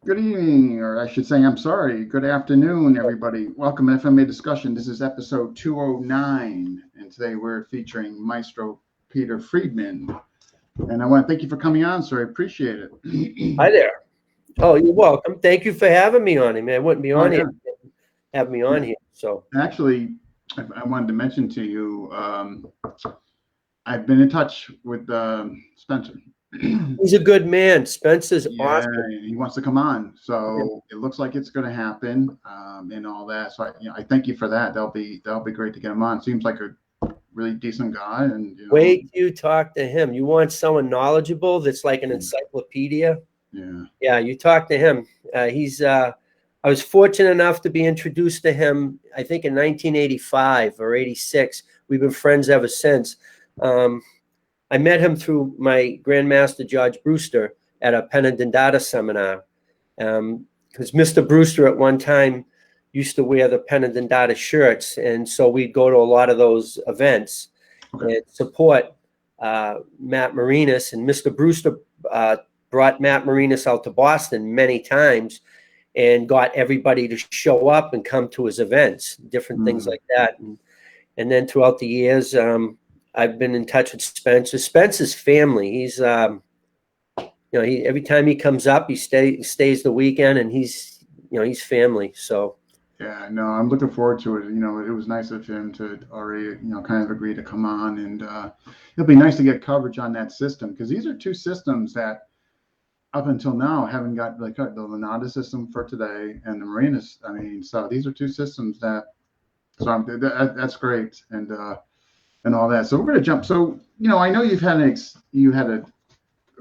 Good evening, or I should say, I'm sorry. Good afternoon, everybody. Welcome to FMA Discussion. This is episode 209, and today we're featuring Maestro Peter Freedman. And I want to thank you for coming on, sir. I appreciate it. Hi there. Oh, you're welcome. Thank you for having me on here, man. I wouldn't be on yeah. here. Have me on here. So actually, I wanted to mention to you, I've been in touch with Spencer. He's a good man. Spencer's awesome. He wants to come on, so it looks like it's going to happen, and all that. So I thank you for that. That'll be great to get him on. Seems like a really decent guy, and wait till you talk to him. You want someone knowledgeable that's like an encyclopedia? Yeah. You talk to him. I was fortunate enough to be introduced to him, I think in 1985 or 86. We've been friends ever since. I met him through my Grandmaster George Brewster at a Penandindata seminar. Because Mr. Brewster at one time used to wear the Penandindata shirts, and so we'd go to a lot of those events and support Matt Marinas. And Mr. Brewster brought Matt Marinas out to Boston many times and got everybody to show up and come to his events, different things like that. And then throughout the years, I've been in touch with Spencer. Spencer's family. He's, every time he comes up, he stays the weekend, and he's family. So. Yeah, no, I'm looking forward to it. It was nice of him to already, kind of agree to come on, and it'll be nice to get coverage on that system, because these are two systems that up until now haven't got, like, the Lanada system for today and the Marinas. I mean, so these are two systems that's great, and all that. So we're going to jump. So, I know you had a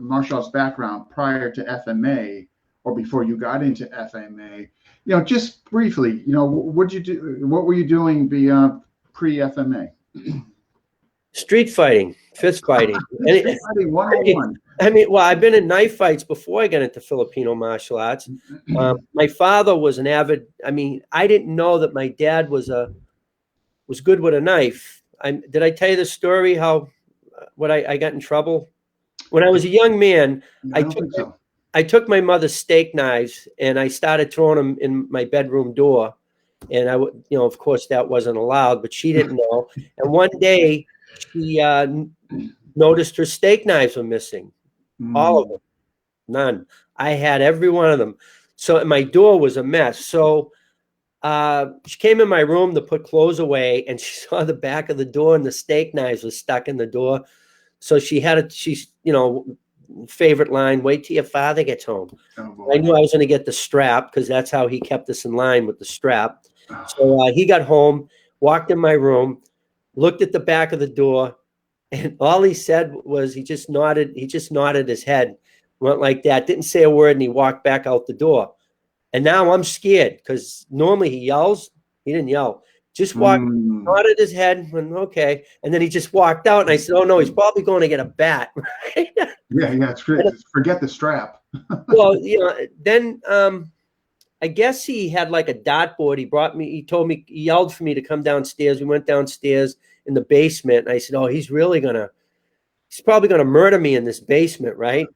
martial arts background prior to FMA, or before you got into FMA. Just briefly, what were you doing pre-FMA? Street fighting, fist fighting. Street fighting 101. I've been in knife fights before I got into Filipino martial arts. My father was an avid. I didn't know that my dad was good with a knife. Did I tell you the story how I got in trouble when I was a young man? I took my mother's steak knives and I started throwing them in my bedroom door, and of course that wasn't allowed, but she didn't know. And one day she noticed her steak knives were missing, all of them, none. I had every one of them. So my door was a mess. So she came in my room to put clothes away, and she saw the back of the door and the steak knives were stuck in the door. So she's favorite line, wait till your father gets home. I knew I was going to get the strap, because that's how he kept us in line, with the strap. So he got home, walked in my room, looked at the back of the door, and all he said was he just nodded his head, went like that, didn't say a word, and he walked back out the door. And now I'm scared, because normally he yells. He didn't yell. Just walked, nodded his head, went, okay. And then he just walked out, and I said, oh, no, he's probably going to get a bat. Yeah, it's great. Forget the strap. Well, then I guess he had like a dartboard. He told me, he yelled for me to come downstairs. We went downstairs in the basement, and I said, oh, he's probably going to murder me in this basement, right?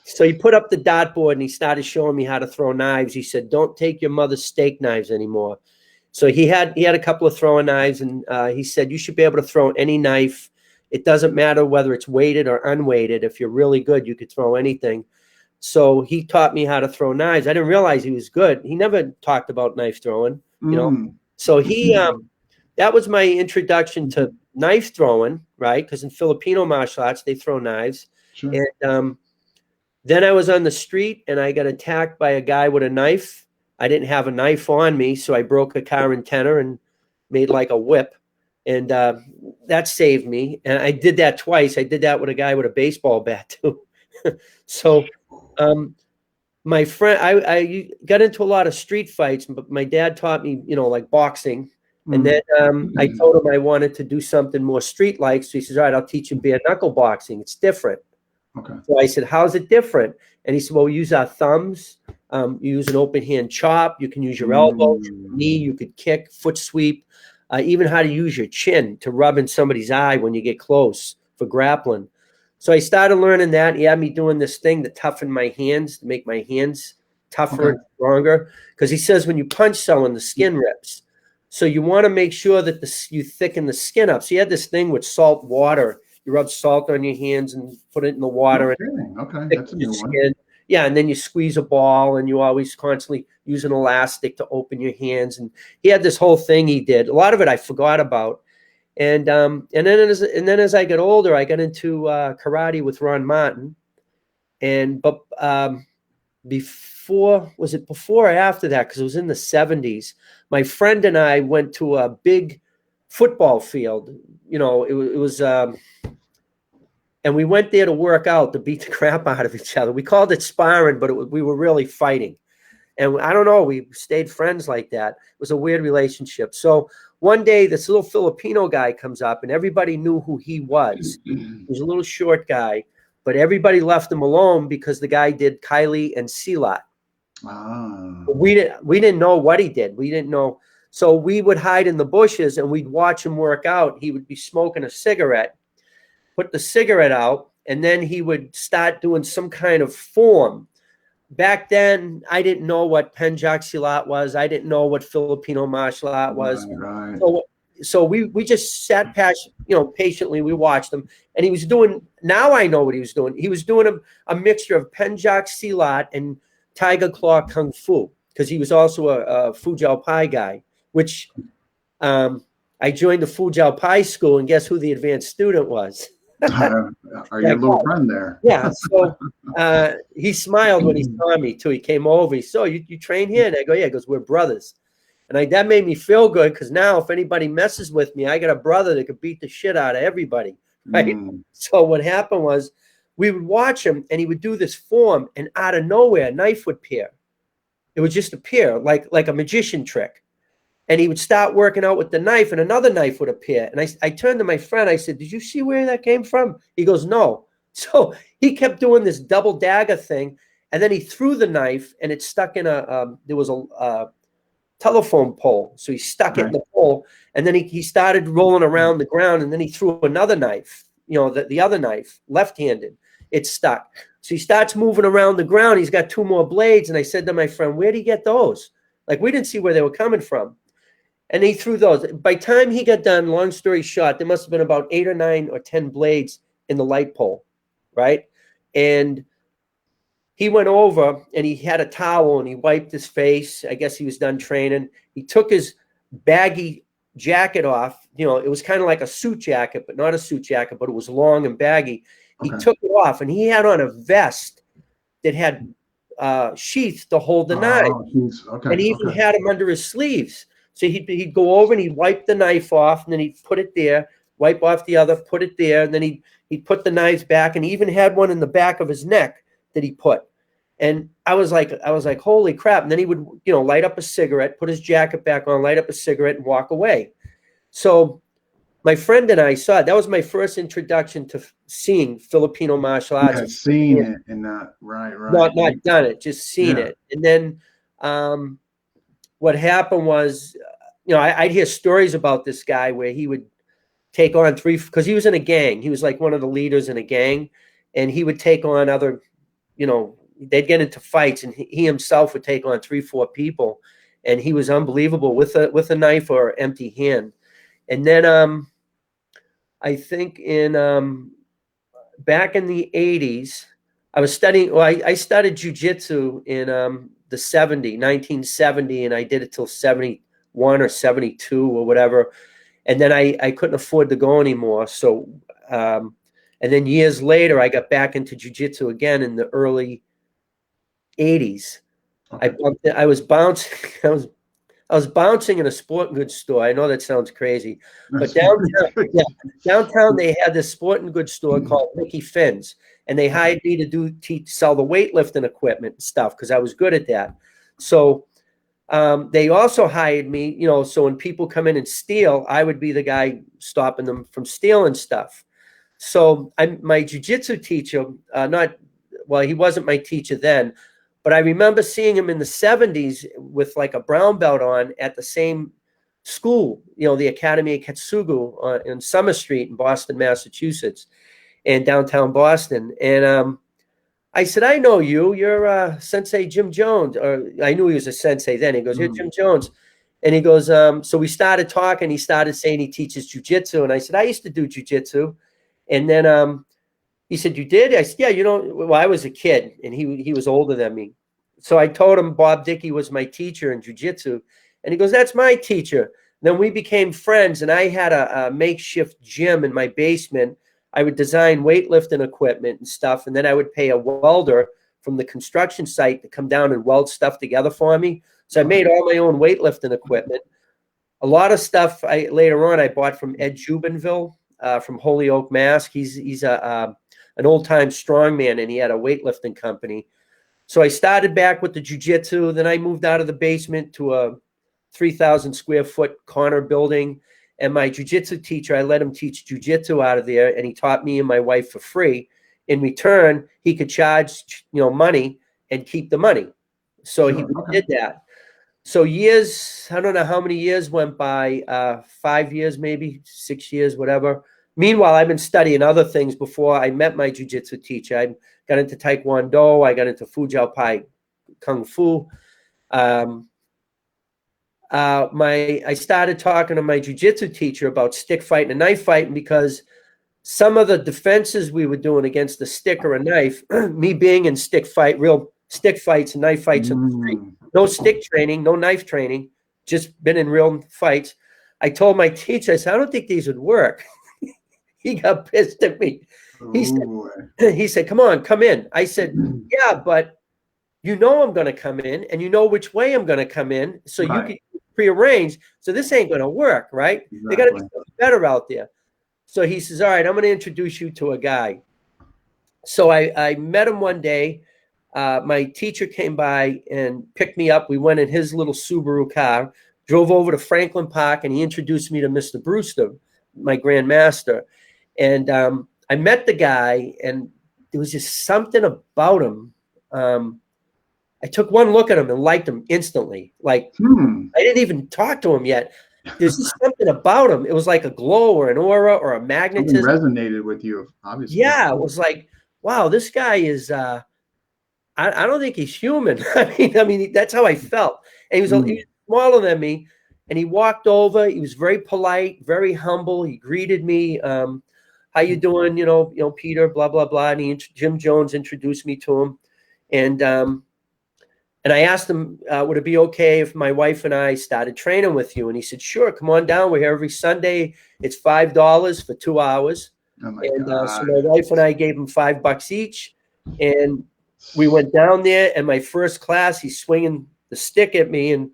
So he put up the dartboard, and he started showing me how to throw knives. He said, don't take your mother's steak knives anymore. So he had a couple of throwing knives, and he said, you should be able to throw any knife. It doesn't matter whether it's weighted or unweighted. If you're really good, you could throw anything. So he taught me how to throw knives. I didn't realize he was good. He never talked about knife throwing, So that was my introduction to knife throwing, right? Because in Filipino martial arts, they throw knives. Sure. And then I was on the street, and I got attacked by a guy with a knife. I didn't have a knife on me, so I broke a car antenna and made like a whip. And that saved me. And I did that twice. I did that with a guy with a baseball bat too. So my friend, I got into a lot of street fights, but my dad taught me, like boxing. And then I told him I wanted to do something more street-like. So he says, all right, I'll teach you bare knuckle boxing. It's different. Okay. So I said, how's it different? And he said, well, we use our thumbs. You use an open hand chop. You can use your elbow, your knee. You could kick, foot sweep. Even how to use your chin to rub in somebody's eye when you get close for grappling. So I started learning that. He had me doing this thing to toughen my hands, to make my hands tougher and stronger, because he says when you punch someone, the skin rips. So you want to make sure that you thicken the skin up. So he had this thing with salt water. You rub salt on your hands and put it in the water. Okay, that's a new one. Yeah, and then you squeeze a ball, and you always constantly use an elastic to open your hands. And he had this whole thing he did. A lot of it I forgot about. And then as I got older, I got into karate with Ron Martin. But before or after that? Because it was in the 70s. My friend and I went to a big football field. You know, it was. And we went there to work out, to beat the crap out of each other. We called it sparring, but we were really fighting. And I don't know, we stayed friends like that. It was a weird relationship. So one day, this little Filipino guy comes up, and everybody knew who he was. He was a little short guy, but everybody left him alone because the guy did Kylie and Silat. We didn't know what he did. We didn't know. So we would hide in the bushes, and we'd watch him work out. He would be smoking a cigarette, put the cigarette out, and then he would start doing some kind of form. Back then, I didn't know what Penjak Silat was. I didn't know what Filipino martial art was. Right. So we just sat patiently. We watched him, and he was doing. Now I know what he was doing. He was doing a mixture of Penjak Silat and Tiger Claw Kung Fu, because he was also a Fu Jiao Pai guy. Which I joined the Fu Jiao Pai school, and guess who the advanced student was? Are your little friend there? Yeah. So he smiled when he saw me too. He came over. He said, you train here? And I go, yeah. He goes, we're brothers. And that made me feel good, because now if anybody messes with me, I got a brother that could beat the shit out of everybody. Right. So what happened was, we would watch him, and he would do this form, and out of nowhere, a knife would appear. It would just appear like a magician trick. And he would start working out with the knife, and another knife would appear. And I turned to my friend. I said, did you see where that came from? He goes, no. So he kept doing this double dagger thing. And then he threw the knife, and it stuck in there was a telephone pole. So he stuck it in the pole. And then he started rolling around the ground. And then he threw another knife, the other knife, left-handed. It stuck. So he starts moving around the ground. He's got two more blades. And I said to my friend, where'd he get those? Like, we didn't see where they were coming from. And he threw those. By the time he got done, long story short, there must have been about 8 or 9 or 10 blades in the light pole, right? And he went over, and he had a towel, and he wiped his face. I guess he was done training. He took his baggy jacket off. It was kind of like a suit jacket, but not a suit jacket, but it was long and baggy. He took it off, and he had on a vest that had sheath to hold the knife. And he even had him under his sleeves. So he'd go over, and he'd wipe the knife off, and then he'd put it there, wipe off the other, put it there, and then he'd put the knives back, and he even had one in the back of his neck that he put. And I was like, holy crap. And then he would, light up a cigarette, put his jacket back on, light up a cigarette, and walk away. So my friend and I saw it. That was my first introduction to seeing Filipino martial arts. Yeah, seen it and not right. Not done it, just seen it. And then what happened was, I'd hear stories about this guy where he would take on because he was in a gang. He was like one of the leaders in a gang, and he would take on other, they'd get into fights, and he himself would take on 3-4 people, and he was unbelievable with a knife or empty hand. And then I think back in the 80s, I was studying. Well, I started jiu-jitsu in the 1970, and I did it till 71 or 72 or whatever. And then I couldn't afford to go anymore. So, and then years later, I got back into jiu-jitsu again in the early 80s. I was bouncing. I was bouncing in a sporting goods store. I know that sounds crazy, but downtown they had this sporting goods store called Mickey Finn's, and they hired me to sell the weightlifting equipment and stuff because I was good at that. So they also hired me, so when people come in and steal, I would be the guy stopping them from stealing stuff. So my jiu-jitsu teacher, he wasn't my teacher then, but I remember seeing him in the 70s with like a brown belt on at the same school, the Academy of Ketsugu in Summer Street in Boston, Massachusetts, and downtown Boston. And I said, I know you. You're Sensei Jim Jones. Or I knew he was a sensei then. He goes, you're Jim Jones. And he goes, so we started talking. He started saying he teaches jujitsu. And I said, I used to do jujitsu. And then he said, you did? I said, yeah, well, I was a kid, and he was older than me. So I told him Bob Dickey was my teacher in jujitsu. And he goes, that's my teacher. Then we became friends, and I had a makeshift gym in my basement. I would design weightlifting equipment and stuff, and then I would pay a welder from the construction site to come down and weld stuff together for me. So I made all my own weightlifting equipment. A lot of stuff later on I bought from Ed Jubinville from Holyoke, Mass. He's an old-time strongman, and he had a weightlifting company. So I started back with the jiu-jitsu. Then I moved out of the basement to a 3,000 square foot corner building. And my jiu-jitsu teacher, I let him teach jiu-jitsu out of there, and he taught me and my wife for free. In return, he could charge, money and keep the money. So he did that. So years, I don't know how many years went by, 5 years, maybe 6 years, whatever. Meanwhile, I've been studying other things before I met my jiu-jitsu teacher. I got into Taekwondo. I got into Fujiao Pai Kung Fu. I started talking to my jiu-jitsu teacher about stick fighting and knife fighting because some of the defenses we were doing against the stick or a knife, me being in real stick fights and knife fights in the street, no stick training, no knife training, just been in real fights. I told my teacher, I said, I don't think these would work. He got pissed at me. He said, come on, come in. I said, yeah, but I'm going to come in, and you know which way I'm going to come in, so you can prearrange. So this ain't going to work, right? Exactly. They got to be something better out there. So he says, all right, I'm going to introduce you to a guy. So I met him one day. My teacher came by and picked me up. We went in his little Subaru car, drove over to Franklin Park, and he introduced me to Mr. Brewster, my grandmaster. And I met the guy, and there was just something about him. I took one look at him and liked him instantly. Like, I didn't even talk to him yet. There's just something about him. It was like a glow or an aura or a magnetism. Something resonated with you, obviously. Yeah, it was like, wow, this guy is, I don't think he's human. I mean, that's how I felt. And he was smaller than me, and he walked over. He was very polite, very humble. He greeted me. How you doing? Peter, blah, blah, blah. And Jim Jones introduced me to him. And I asked him, would it be okay if my wife and I started training with you? And he said, sure, come on down. We're here every Sunday. It's $5 for 2 hours. Oh my God. So my wife and I gave him $5 each. And we went down there, and my first class, he's swinging the stick at me, and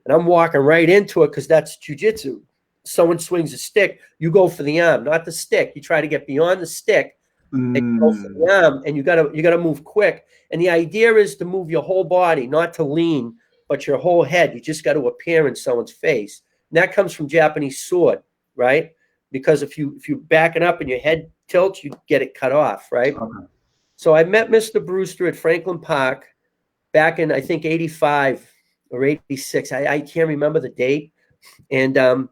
I'm walking right into it because that's jiu-jitsu. Someone swings a stick, you go for the arm, not the stick. You try to get beyond the stick and go for the arm, and you gotta move quick. And the idea is to move your whole body, not to lean, but your whole head. You just got to appear in someone's face. And that comes from Japanese sword, right? Because if you back it up and your head tilts, you get it cut off, right? Okay. So I met Mr. Brewster at Franklin Park back in, I think, 85 or 86. I can't remember the date. And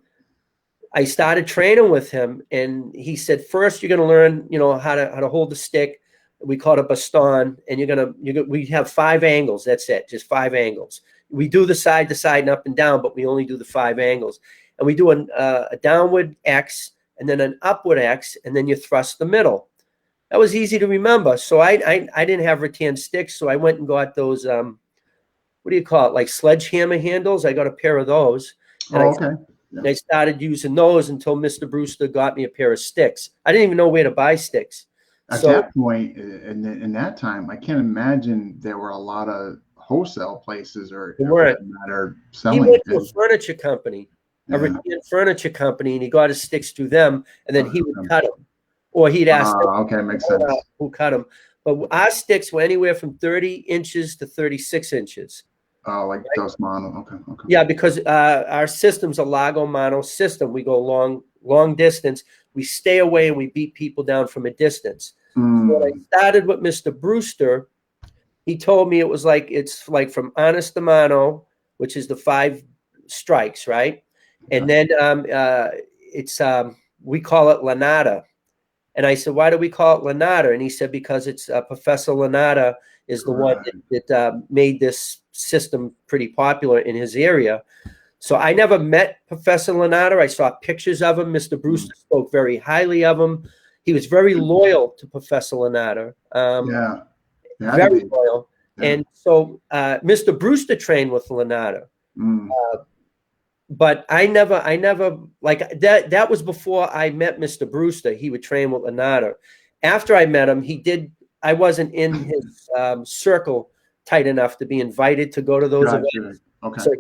I started training with him, and he said, first you're going to learn, how to hold the stick. We call it a baston, and we have 5 angles. That's it, just 5 angles. We do the side to side and up and down, but we only do the 5 angles. And we do a downward X and then an upward X, and then you thrust the middle. That was easy to remember. So I didn't have rattan sticks, so I went and got those, what do you call it, like sledgehammer handles. I got a pair of those. Okay. And I started using those until Mr. Brewster got me a pair of sticks. I didn't even know where to buy sticks. At that point, in that time, I can't imagine there were a lot of wholesale places or selling. He went to a furniture company, a rattan furniture company, and he got his sticks through them, and then he would cut them. Or he'd ask them, makes sense. Who cut them. But our sticks were anywhere from 30 inches to 36 inches. Oh, like Dos Mano. Okay. Yeah, because our system's a Lago Mano system. We go long distance. We stay away and we beat people down from a distance. So when I started with Mr. Brewster, he told me it's like from Arnis to Mano, which is the 5 strikes, right? And then we call it Lanada. And I said, why do we call it Lanada? And he said, because it's Professor Lanada is the one that made this system pretty popular in his area. So I never met Professor Lanada. I saw pictures of him. Mr. Brewster spoke very highly of him. He was very loyal to Professor Lanada. Very loyal. Yeah. And so Mr. Brewster trained with Lanada. But I never like that. That was before I met Mr. Brewster. He would train with Lanada. After I met him, I wasn't in his circle tight enough to be invited to go to those events. Okay. So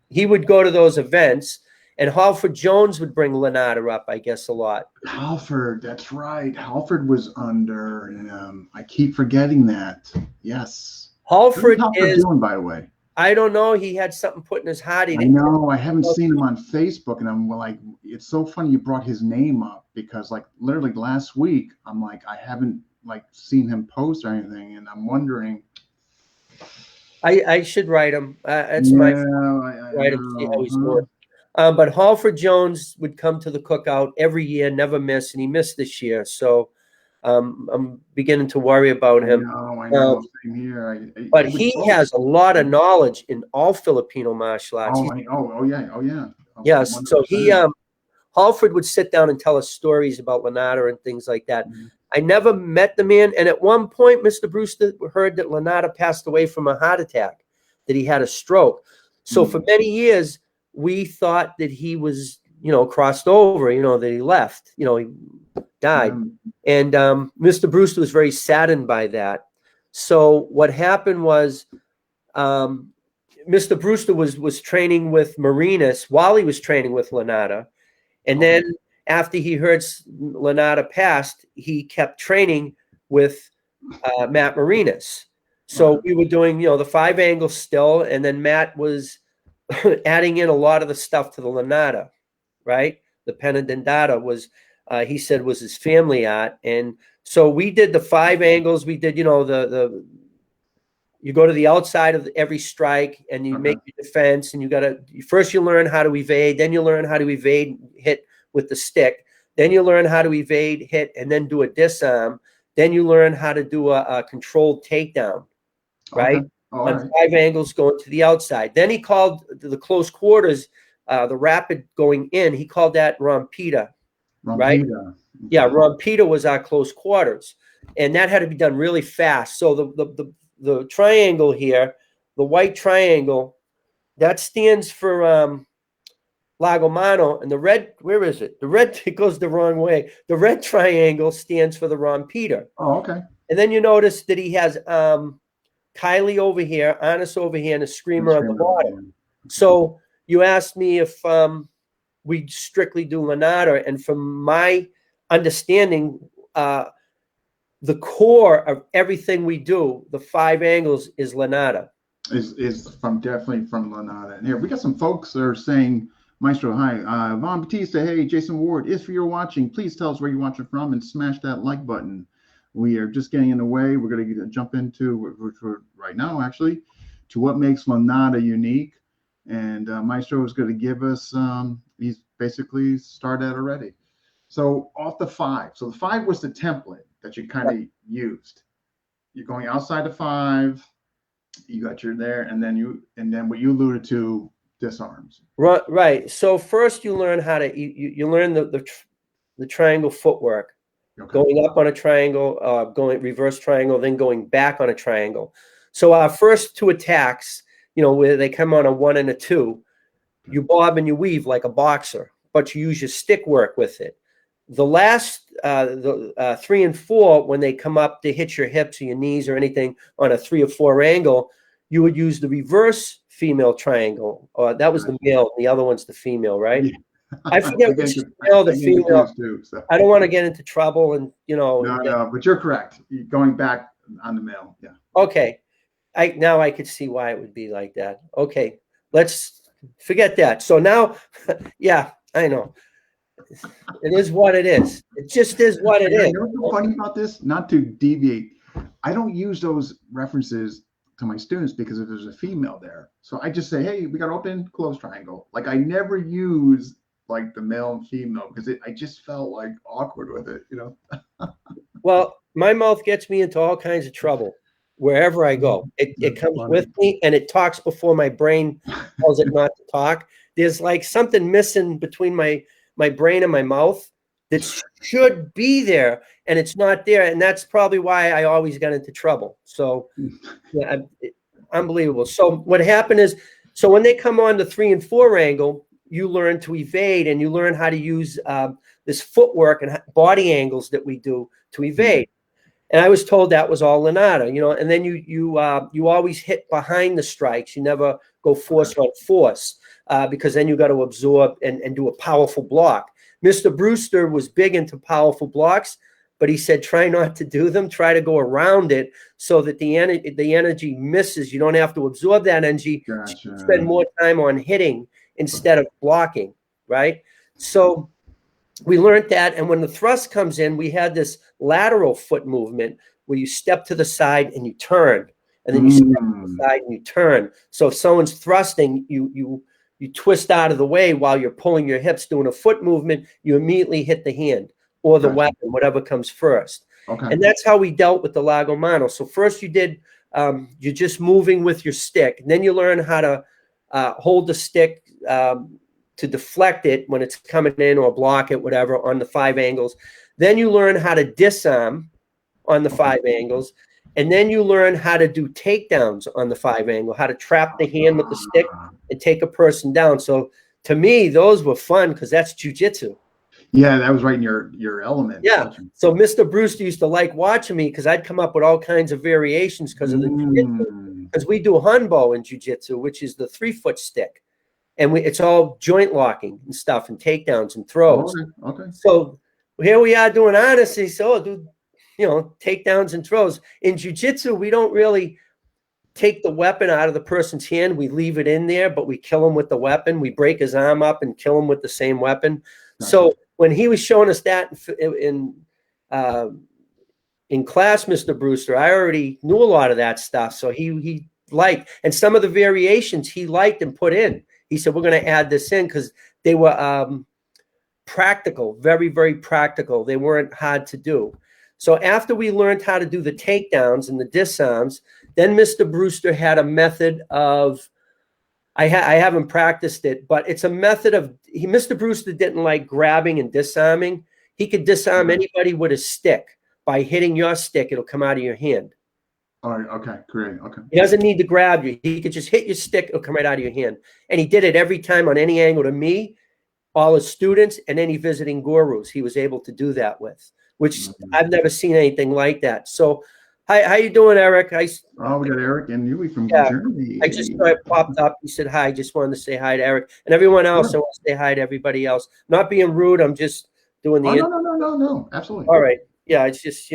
he would go to those events, and Halford Jones would bring Lanada up, I guess, a lot. Halford, that's right. Halford was under, I keep forgetting that. Yes. Halford is doing, by the way. I don't know. He had something put in his heart. I know. I haven't seen him on Facebook, and I'm like, it's so funny you brought his name up, because like literally last week, I'm like, I haven't like seen him post or anything, and I'm wondering. I should write him. It's my write him, see how he's doing. But Halford Jones would come to the cookout every year, never miss, and he missed this year. So I'm beginning to worry about him. I know. Same here. But he has a lot of knowledge in all Filipino martial arts. Yeah. Yes. 100%. So Halford would sit down and tell us stories about Lanada and things like that. I never met the man. And at one point, Mr. Brewster heard that Lanada passed away from a heart attack, that he had a stroke. So for many years, we thought that he was, crossed over, that he left, he died. And Mr. Brewster was very saddened by that. So what happened was Mr. Brewster was training with Marinas while he was training with Lanada. And then after he heard Lanada passed, he kept training with Matt Marinas. So we were doing, the 5 angles still, and then Matt was adding in a lot of the stuff to the Lanada, right? The Penadendata was, he said, was his family art. And so we did the 5 angles. We did, you go to the outside of every strike and you make your defense, and first you learn how to evade, then you learn how to evade, hit with the stick. Then you learn how to evade, hit, and then do a disarm. Then you learn how to do a controlled takedown, right? On 5 angles going to the outside. Then he called the close quarters, the rapid going in. He called that rompita, right? Yeah, rompita was our close quarters, and that had to be done really fast. So the triangle here, the white triangle, that stands for Lagomano, and the red, where is it? The red, it goes the wrong way. The red triangle stands for the rompita. Oh, okay. And then you notice that he has Kylie over here, Arnis over here, and a screamer on the bottom. So you asked me if we strictly do Lanada, and from my understanding, the core of everything we do, the 5 angles, is Lanada. Is definitely from Lanada. And here we got some folks that are saying, Maestro, hi. Von Batista, hey. Jason Ward, if you're watching, please tell us where you're watching from and smash that like button. We are just getting in the way. We're going to jump into, right now, actually, to what makes Lanada unique. And Maestro is going to give us, he's basically started already. So off the 5. So the 5 was the template that you kind of used. You're going outside the 5. You got your there, and then what you alluded to, disarms. Right. So first you learn how to you learn the triangle footwork, going up on a triangle, going reverse triangle, then going back on a triangle. So our first 2 attacks, where they come on a 1 and a 2, you bob and you weave like a boxer, but you use your stick work with it. The last, the 3 and 4, when they come up to hit your hips or your knees or anything on a 3 or 4 angle, you would use the reverse female triangle. That was the male. The other one's the female, right? Yeah. I forget which is male, the female. Too, so. I don't want to get into trouble, and No, but you're correct. Going back on the male, yeah. Okay, now I could see why it would be like that. Okay, let's forget that. So now, yeah, I know. It is what it is. It just is what it is. You know what's funny about this? Not to deviate, I don't use those references to my students because if there's a female there. So I just say, hey, we got open, close triangle. Like I never use like the male and female because I just felt like awkward with it, you know. Well, my mouth gets me into all kinds of trouble wherever I go. It comes funny. with me, and it talks before my brain tells it not to talk. There's like something missing between my brain and my mouth that should be there, and it's not there, and that's probably why I always got into trouble. So, yeah, unbelievable. So what happened is, so when they come on the 3 and 4 angle, you learn to evade, and you learn how to use this footwork and body angles that we do to evade. And I was told that was all Lanada, you know. And then you always hit behind the strikes. You never go force on force because then you got to absorb and do a powerful block. Mr. Brewster was big into powerful blocks, but he said try not to do them. Try to go around it so that the energy misses. You don't have to absorb that energy. Gotcha. Spend more time on hitting instead of blocking, right? So we learned that, and when the thrust comes in, we had this lateral foot movement where you step to the side and you turn, and then you step to the side and you turn. So if someone's thrusting, you twist out of the way while you're pulling your hips, doing a foot movement, you immediately hit the hand or the weapon, whatever comes first. Okay. And that's how we dealt with the Lago Mano. So first you did, you're just moving with your stick, and then you learn how to hold the stick to deflect it when it's coming in or block it, whatever, on the 5 angles. Then you learn how to disarm on the 5 angles. And then you learn how to do takedowns on the 5 angle, how to trap the hand with the stick and take a person down. So to me, those were fun because that's jujitsu. Yeah, that was right in your element. Yeah. So Mr. Brewster used to like watching me because I'd come up with all kinds of variations because of the jiu-jitsu. Because we do hanbo in jiu-jitsu, which is the 3-foot stick. And it's all joint locking and stuff and takedowns and throws. Okay. So here we are doing Arnis. So do, you know, takedowns and throws. In jiu-jitsu, we don't really take the weapon out of the person's hand. We leave it in there, but we kill him with the weapon. We break his arm up and kill him with the same weapon. Gotcha. So when he was showing us that in class, Mr. Brewster, I already knew a lot of that stuff. So he liked, and some of the variations he liked and put in. He said, we're going to add this in because they were practical, very, very practical. They weren't hard to do. So after we learned how to do the takedowns and the disarms, then Mr. Brewster had a method of, I haven't practiced it, but it's a method of, Mr. Brewster didn't like grabbing and disarming. He could disarm anybody with a stick. By hitting your stick, it'll come out of your hand. Oh, okay, great, okay. He doesn't need to grab you. He could just hit your stick, it'll come right out of your hand. And he did it every time on any angle to me, all his students, and any visiting gurus he was able to do that with, which I've never seen anything like that. So how you doing, Eric? We got Eric and Yui from Germany. I just popped up. He said hi. Just wanted to say hi to Eric and everyone else. I want to say hi to everybody else. Not being rude. I'm just doing the. No, absolutely. All right. Yeah, it's just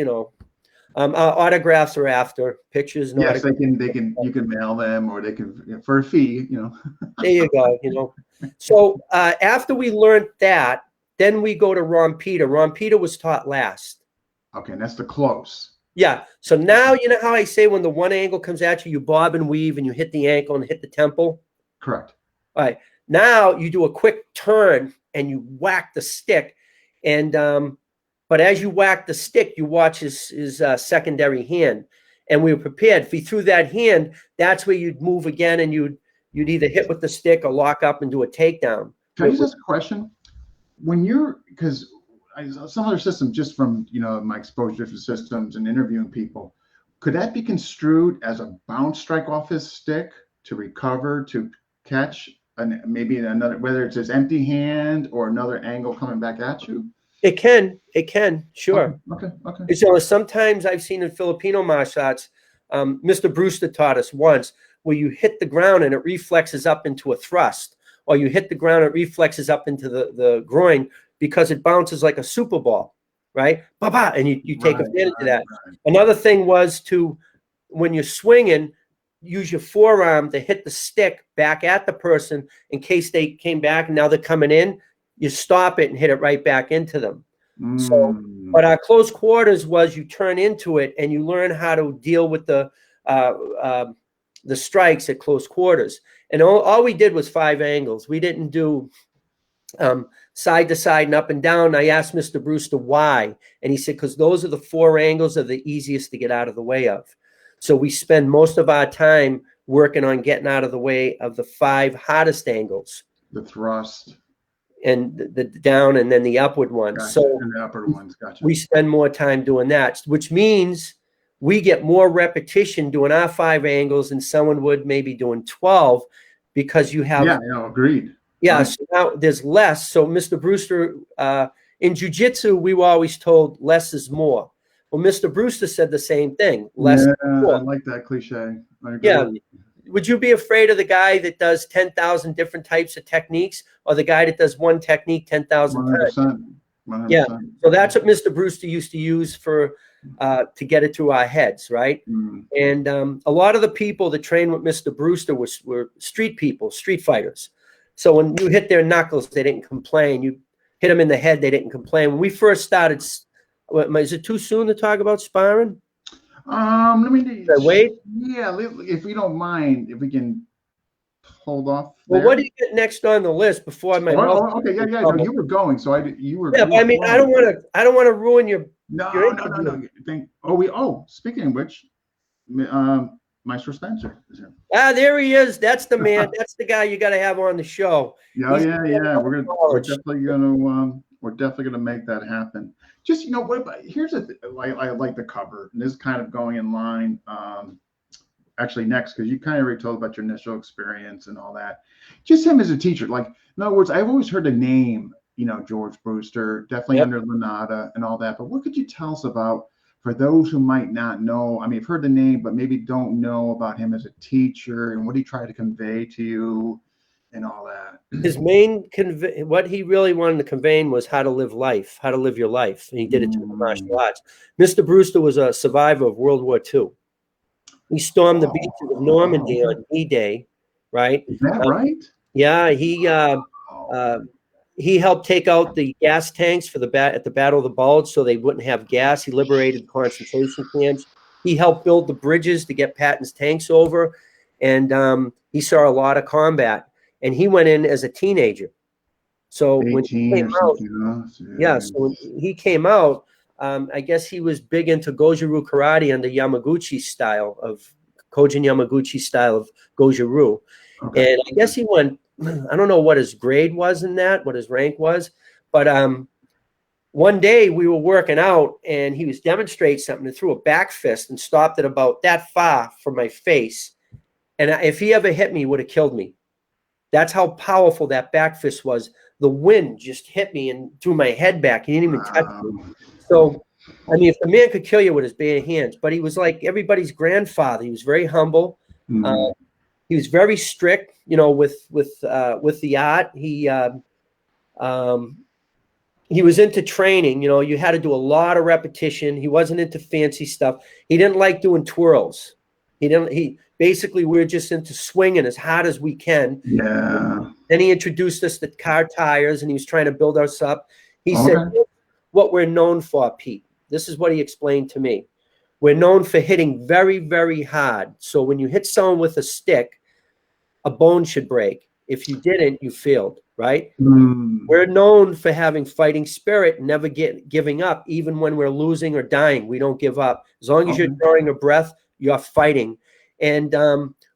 autographs are after pictures. Yes, they can. You can mail them, or they can for a fee. You know. There you go. So after we learned that, then we go to Ron Peter. Ron Peter was taught last. Okay, and that's the close. Yeah. So now you know how I say when the one angle comes at you, you bob and weave and you hit the ankle and hit the temple? Correct. All right. Now you do a quick turn and you whack the stick. And but as you whack the stick, you watch his secondary hand. And we were prepared. If he threw that hand, that's where you'd move again and you'd either hit with the stick or lock up and do a takedown. Can I just ask a question? When because some other systems, just from my exposure to systems and interviewing people, could that be construed as a bounce strike off his stick to recover, to catch, and maybe another, whether it's his empty hand or another angle coming back at you? It can, sure. Okay. So sometimes I've seen in Filipino martial arts, Mr. Brewster taught us once, where you hit the ground and it reflexes up into a thrust, or you hit the ground and it reflexes up into the groin because it bounces like a super ball, right? Ba-ba, and you take advantage of that. Right. Another thing was when you're swinging, use your forearm to hit the stick back at the person in case they came back and now they're coming in. You stop it and hit it right back into them. So, but our close quarters was you turn into it and you learn how to deal with the strikes at close quarters. And all we did was 5 angles. We didn't do side to side and up and down. I asked Mr. Brewster why, and he said, because those are the 4 angles that are the easiest to get out of the way of. So we spend most of our time working on getting out of the way of the 5 hardest angles. The thrust. And the down and then the upward ones. Gotcha. So and the upward ones. Gotcha. We spend more time doing that, which means we get more repetition doing our 5 angles than someone would maybe doing 12, because you have. Yeah, agreed. Yeah, right. So now there's less. So Mr. Brewster, in jiu-jitsu, we were always told less is more. Well, Mr. Brewster said the same thing. Less is more. I like that cliche. I agree. Yeah. Would you be afraid of the guy that does 10,000 different types of techniques, or the guy that does one technique 10,000 times? 100%. Yeah. So that's what Mr. Brewster used to use for to get it through our heads, right? Mm. And a lot of the people that trained with Mr. Brewster were street people, street fighters. So when you hit their knuckles, they didn't complain. You hit them in the head, they didn't complain. When we first started, is it too soon to talk about sparring? Let me wait. Yeah, if we don't mind, if we can hold off. Well, there. what do you get next on the list before my? Okay, yeah. No, you were going, so you were. Yeah, but I mean, I don't want to ruin your. No. Speaking of which, Maestro Spencer is here. Ah, there he is. That's the man. That's the guy you got to have on the show. Yeah. We're definitely gonna make that happen. Just here's I like the cover, and this is kind of going in line. Actually, next, because you kind of already told about your initial experience and all that. Just him as a teacher, like, in other words, I've always heard the name, George Brewster, definitely under Lanada and all that. But what could you tell us about, for those who might not know? I mean, you've heard the name, but maybe don't know about him as a teacher and what he tried to convey to you and all that. His main what he really wanted to convey was how to live life, how to live your life, and he did it through the martial arts. Mr. Brewster was a survivor of World War II. He stormed the beaches of Normandy on D-Day, right? Is that right? Yeah, he helped take out the gas tanks for at the Battle of the Bulge, so they wouldn't have gas. He liberated concentration camps. He helped build the bridges to get Patton's tanks over, and he saw a lot of combat. And he went in as a teenager. So when he came out, so when he came out, I guess he was big into Goju-Ryu karate under Yamaguchi style of Kojin Yamaguchi style of Goju-Ryu. Okay. And I guess he went, I don't know what his grade was in that, what his rank was, but one day we were working out and he was demonstrating something and threw a back fist and stopped it about that far from my face. And if he ever hit me, he would have killed me. That's how powerful that back fist was. The wind just hit me and threw my head back. He didn't even touch me. So, I mean, if the man could kill you with his bare hands, but he was like everybody's grandfather. He was very humble. Mm-hmm. He was very strict, with the art. He was into training. You had to do a lot of repetition. He wasn't into fancy stuff. He didn't like doing twirls. Basically, we're just into swinging as hard as we can. Yeah. Then he introduced us to car tires, and he was trying to build us up. He said, what we're known for, Pete. This is what he explained to me. We're known for hitting very, very hard. So when you hit someone with a stick, a bone should break. If you didn't, you failed, right? Mm. We're known for having fighting spirit, never giving up, even when we're losing or dying. We don't give up. As long as you're drawing a breath, you're fighting. And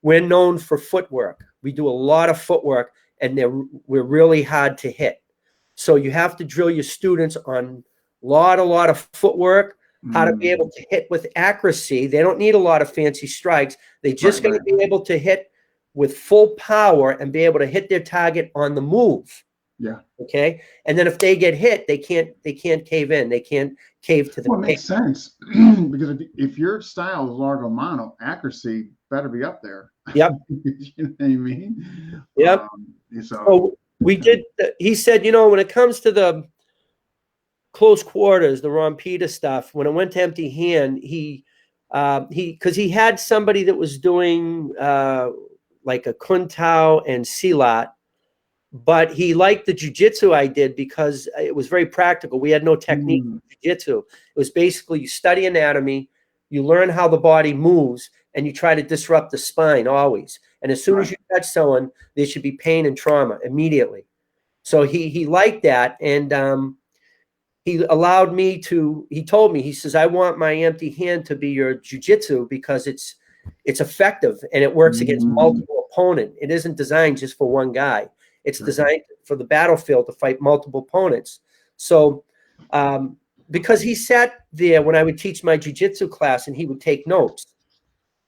we're known for footwork. We do a lot of footwork, and we're really hard to hit. So you have to drill your students on a lot of footwork, how to be able to hit with accuracy. They don't need a lot of fancy strikes. They just got to be able to hit with full power and be able to hit their target on the move. Yeah. Okay. And then if they get hit, they can't cave in. They can't cave to the Well, it makes sense because if your style is largo mono, accuracy better be up there. Yep. You know what I mean? Yep. So we did. He said, when it comes to the close quarters, the Ron Peter stuff, when it went to empty hand, because he had somebody that was doing like a Kuntao and Silat. But he liked the jiu-jitsu I did because it was very practical. We had no technique in jiu-jitsu. It was basically you study anatomy, you learn how the body moves, and you try to disrupt the spine always. And as soon as you touch someone, there should be pain and trauma immediately. So he liked that, and he allowed me to. He told me, he says, I want my empty hand to be your jujitsu because it's effective and it works against multiple opponent. It isn't designed just for one guy. It's designed for the battlefield to fight multiple opponents. So because he sat there when I would teach my jujitsu class and he would take notes.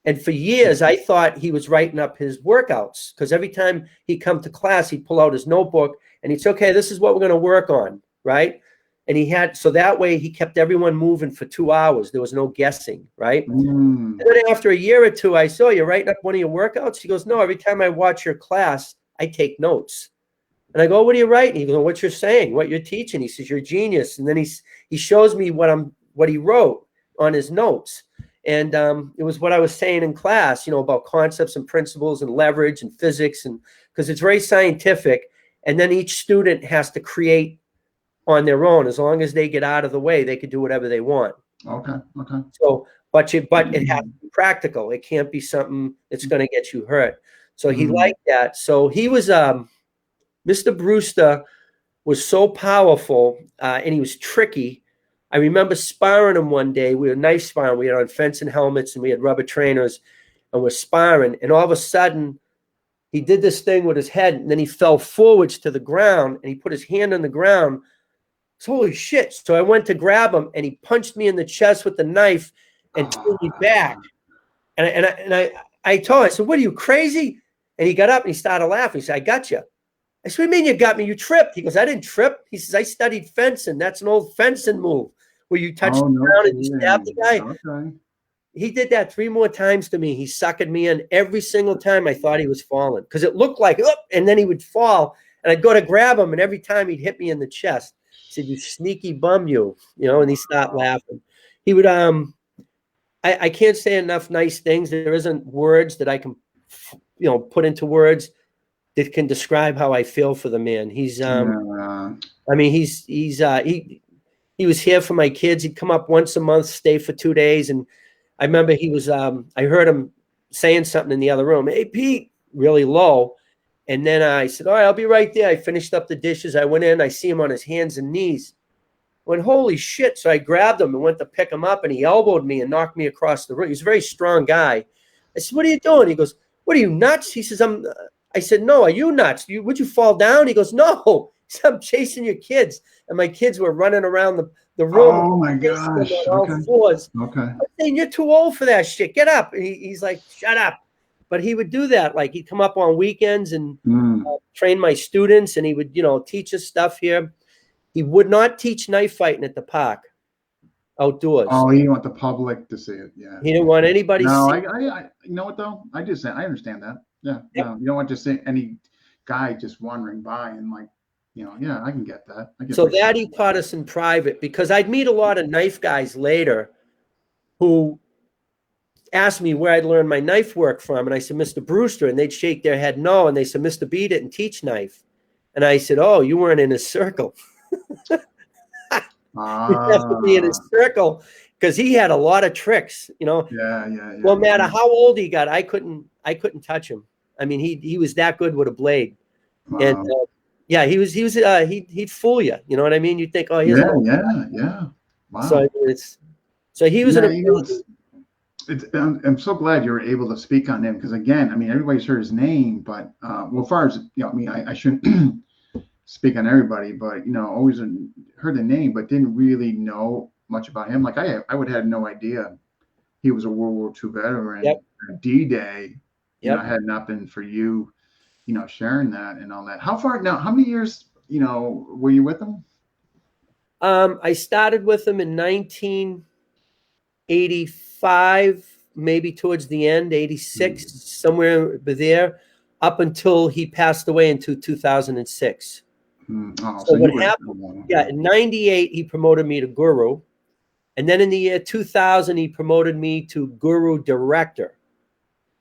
And for years, I thought he was writing up his workouts because every time he'd come to class, he'd pull out his notebook and he'd say, okay, this is what we're going to work on, right? And so that way he kept everyone moving for 2 hours. There was no guessing, right? And then after a year or two, I saw you writing up one of your workouts. He goes, no, every time I watch your class, I take notes. And I go, what are you writing? He goes, what you're saying, what you're teaching. He says, you're a genius. And then he shows me what he wrote on his notes. And it was what I was saying in class, about concepts and principles and leverage and physics, and because it's very scientific. And then each student has to create on their own. As long as they get out of the way, they could do whatever they want. Okay. So, but it has to be practical. It can't be something that's going to get you hurt. So he liked that. So he was Mr. Brewster was so powerful, and he was tricky. I remember sparring him one day. We were knife sparring. We had on fencing helmets and we had rubber trainers, and we're sparring. And all of a sudden, he did this thing with his head, and then he fell forwards to the ground, and he put his hand on the ground. So, holy shit. So I went to grab him, and he punched me in the chest with the knife and threw me back. And I told him, I said, what are you, crazy? And he got up and he started laughing. He said, I got you. I said, what do you mean you got me? You tripped. He goes, I didn't trip. He says, I studied fencing. That's an old fencing move where you touch the ground and you stab the guy. Okay. He did that 3 more times to me. He suckered me in every single time. I thought he was falling because it looked like, and then he would fall. And I'd go to grab him, and every time he'd hit me in the chest. He said, you sneaky bum, and he started laughing. He would, I can't say enough nice things. There isn't words that I can, put into words that can describe how I feel for the man. He's, I mean, he was here for my kids. He'd come up once a month, stay for 2 days. And I remember he was, I heard him saying something in the other room. Hey, Pete, really low. And then I said, all right, I'll be right there. I finished up the dishes. I went in. I see him on his hands and knees. I went, holy shit. So I grabbed him and went to pick him up, and he elbowed me and knocked me across the room. He's a very strong guy. I said, what are you doing? He goes, what are you, nuts? He says, I said, no, are you nuts? Would you fall down? He goes, no. He said, I'm chasing your kids. And my kids were running around the room. Oh, my gosh. All fours. Okay. I'm saying, you're too old for that shit. Get up. And he's like, shut up. But he would do that. Like, he'd come up on weekends and train my students, and he would, teach us stuff here. He would not teach knife fighting at the park outdoors. Oh, he didn't want the public to see it. Yeah. He didn't want anybody to see it. I you know what, though? I understand that. Yeah. Yep. No, you don't want to see any guy just wandering by and like, yeah, I can get that. So that he taught us in private, because I'd meet a lot of knife guys later who asked me where I'd learned my knife work from. And I said, Mr. Brewster. And they'd shake their head no. And they said, Mr. B didn't teach knife. And I said, oh, you weren't in his circle. You have to be in his circle, because he had a lot of tricks, Yeah. No matter how old he got, I couldn't touch him. I mean, he was that good with a blade. Wow. And he'd fool you. You know what I mean? You'd think, oh, here's yeah. Wow. So he was I'm so glad you were able to speak on him, because again, I mean, everybody's heard his name, but as far as I shouldn't speak on everybody, but always heard the name, but didn't really know much about him. Like I would have had no idea he was a World War II veteran. Yep. D-Day. Had not been for you, sharing that and all that. How many years, were you with him? I started with him in 1985, maybe towards the end, 86, somewhere there, up until he passed away in 2006. So what happened? In 98, he promoted me to guru. And then in the year 2000, he promoted me to guru director.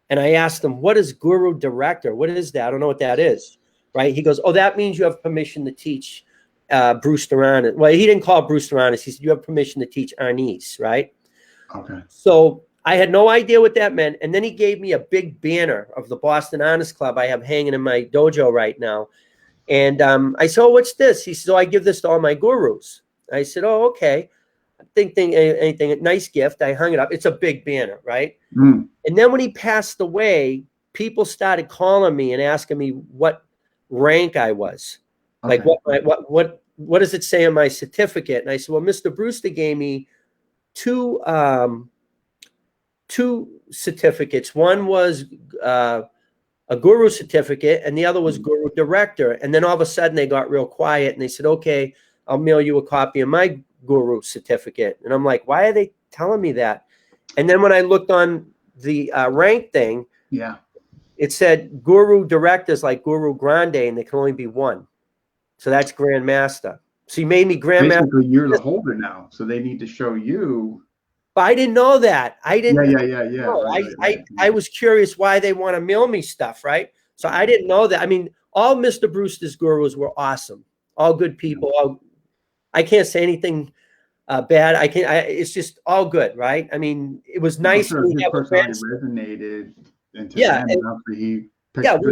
And I asked him, what is guru director? What is that? I don't know what that is. Right? He goes, oh, that means you have permission to teach Brewster Arnis. Well, he didn't call Brewster Arnis. He said, you have permission to teach Arnis, right? Okay. So I had no idea what that meant. And then he gave me a big banner of the Boston Arnis Club I have hanging in my dojo right now. And I said, oh, what's this? He said, oh, I give this to all my gurus. I said, oh, okay. Think anything, nice gift. I hung it up. It's a big banner, right? Mm. And then when he passed away, people started calling me and asking me what rank I was. Okay. Like what does it say on my certificate? And I said, well, Mr. Brewster gave me two certificates. One was a guru certificate, and the other was guru director. And then all of a sudden they got real quiet and they said, okay, I'll mail you a copy of my guru certificate. And I'm like, why are they telling me that? And then when I looked on the rank thing, yeah, it said guru directors like Guru Grande, and there can only be one. So that's Grand Master. So you made me Grand Master. Basically, you're the holder now, so they need to show you. But I didn't know that. I didn't. Yeah. No, Right. I was curious why they want to mail me stuff, right? So I didn't know that. I mean, all Mr. Brewster's gurus were awesome, all good people. I can't say anything bad. It's just all good, right? I mean, it was nice. Sure, his personality resonated. Yeah, we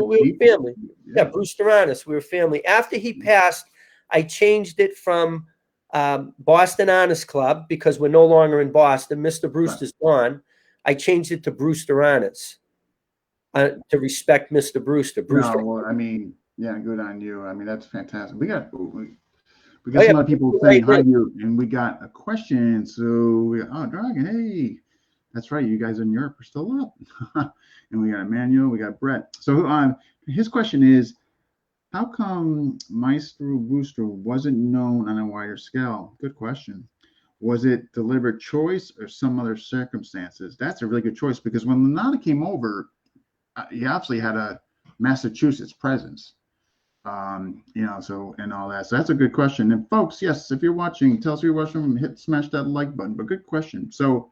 were family. Yeah, Brewster Arnis, we were family. After he passed, I changed it from Boston Arnis Club, because we're no longer in Boston. Mr. Brewster's gone. I changed it to Brewster Arnis to respect Mr. Brewster. No, well, I mean, yeah, good on you. I mean, that's fantastic. We got some other people saying hi to you, and we got a question. So, Dragon, hey, that's right. You guys in Europe are still up. And we got Emmanuel, we got Brett. So his question is, how come Maestro Brewster wasn't known on a wider scale? Good question. Was it deliberate choice or some other circumstances? That's a really good choice, because when Lanada came over, he obviously had a Massachusetts presence. So and all that. So that's a good question. And folks, yes, if you're watching, tell us who you're watching, smash that like button. But good question. So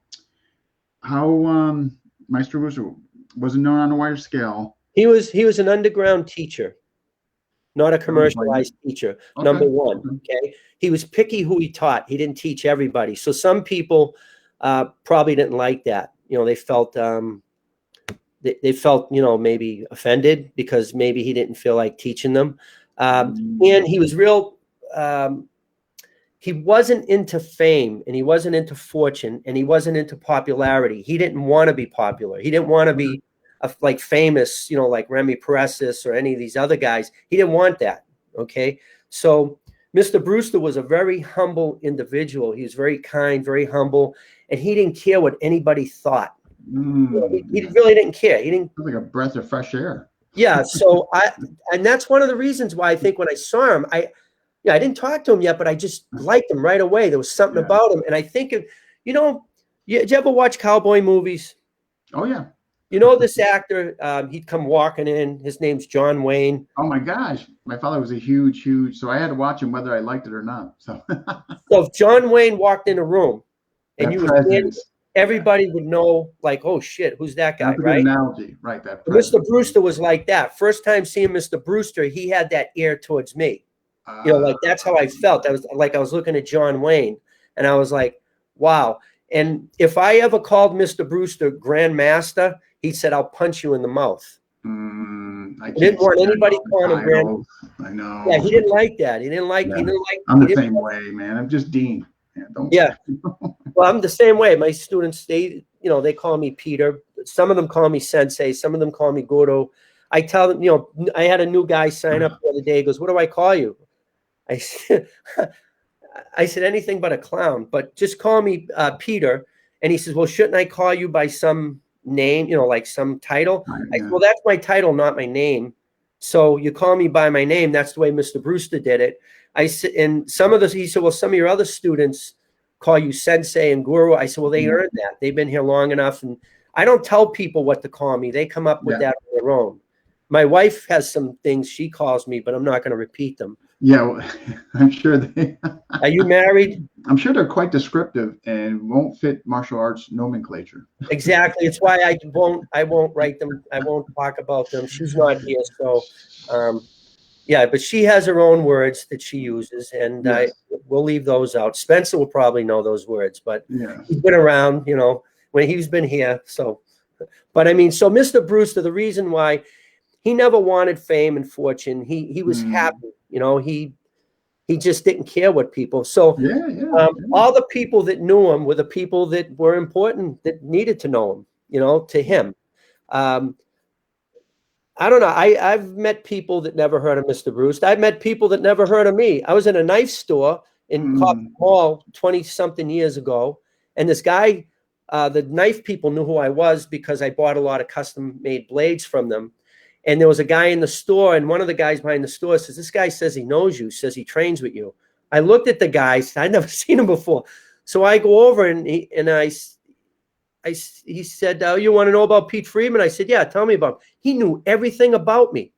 how Maestro Brewster wasn't known on a wider scale? He was an underground teacher, not a commercialized teacher. Okay. Number one. Okay. He was picky who he taught. He didn't teach everybody. So some people probably didn't like that. They felt they felt, maybe offended because maybe he didn't feel like teaching them. And he was real, he wasn't into fame, and he wasn't into fortune, and he wasn't into popularity. He didn't want to be popular. He didn't want to be like famous, like Remy Paresis or any of these other guys. He didn't want that. Okay. So Mr. Brewster was a very humble individual. He was very kind, very humble, and he didn't care what anybody thought. He really didn't care. He didn't. Like a breath of fresh air. Yeah. So and that's one of the reasons why I think when I saw him, I didn't talk to him yet, but I just liked him right away. There was something about him. And I think, did you ever watch cowboy movies? Oh, yeah. This actor, he'd come walking in. His name's John Wayne. Oh, my gosh. My father was a huge, so I had to watch him whether I liked it or not. So if John Wayne walked in a room and everybody would know, like, oh, shit, who's that guy, right? Analogy, right? That Mr. Brewster was like that. First time seeing Mr. Brewster, he had that air towards me. Like that's how I felt. I was looking at John Wayne, and I was like, wow. And if I ever called Mr. Brewster Grand Master, he said, I'll punch you in the mouth. I didn't want anybody calling him Grand. I know. Yeah, he didn't like that. He didn't like. I'm the same way, man. I'm just Dean. Yeah. Well, I'm the same way. My students, they call me Peter. Some of them call me Sensei. Some of them call me Guru. I tell them, I had a new guy sign up the other day. He goes, what do I call you? I said anything but a clown, but just call me Peter. And he says, well, shouldn't I call you by some name, like some title? I said, well, that's my title, not my name. So you call me by my name. That's the way Mr. Brewster did it. I said, and he said, well, some of your other students call you Sensei and Guru. I said, well, they earned that. They've been here long enough. And I don't tell people what to call me. They come up with that on their own. My wife has some things she calls me, but I'm not going to repeat them. Yeah, well, I'm sure they. Are you married? I'm sure they're quite descriptive and won't fit martial arts nomenclature. Exactly. It's why I won't write them. I won't talk about them. She's not here, so but she has her own words that she uses, and we'll leave those out. Spencer will probably know those words, but he's been around, when he's been here. So, but I mean, so Mr. Brewster, the reason why he never wanted fame and fortune. He was happy, you know, he just didn't care what people. So all the people that knew him were the people that were important, that needed to know him, you know, to him. I don't know. I've met people that never heard of Mr. Brewster. I've met people that never heard of me. I was in a knife store in Coffee Mall 20-something years ago, and this guy, the knife people knew who I was because I bought a lot of custom-made blades from them. And there was a guy in the store, and one of the guys behind the store says, "This guy says he knows you, says he trains with you." I looked at the guy. I'd never seen him before. So I go over, and he said, "Oh, you want to know about Pete Freedman?" I said, "Yeah, tell me about him." He knew everything about me.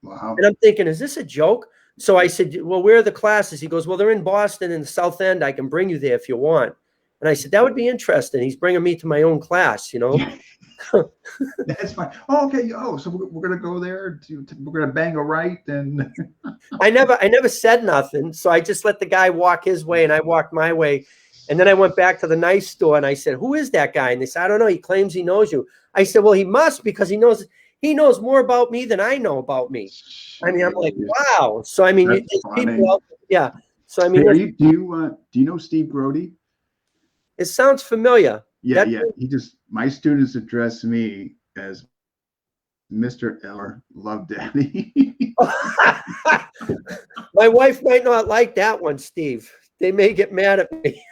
Wow. And I'm thinking, is this a joke? So I said, "Well, where are the classes?" He goes, "Well, they're in Boston in the South End. I can bring you there if you want." And I said, "That would be interesting." He's bringing me to my own class, you know. That's fine. Oh, okay. Oh, so we're gonna go there. We're gonna bang a right, and I never said nothing. So I just let the guy walk his way, and I walked my way. And then I went back to the knife store, and I said, "Who is that guy?" And they said, "I don't know. He claims he knows you." I said, "Well, he must, because he knows more about me than I know about me." I mean, I'm like, wow. So I mean, people, yeah. So I mean, hey, do you know Steve Grody? It sounds familiar. Yeah, yeah. My students address me as Mr. Eller Love Daddy. My wife might not like that one, Steve. They may get mad at me.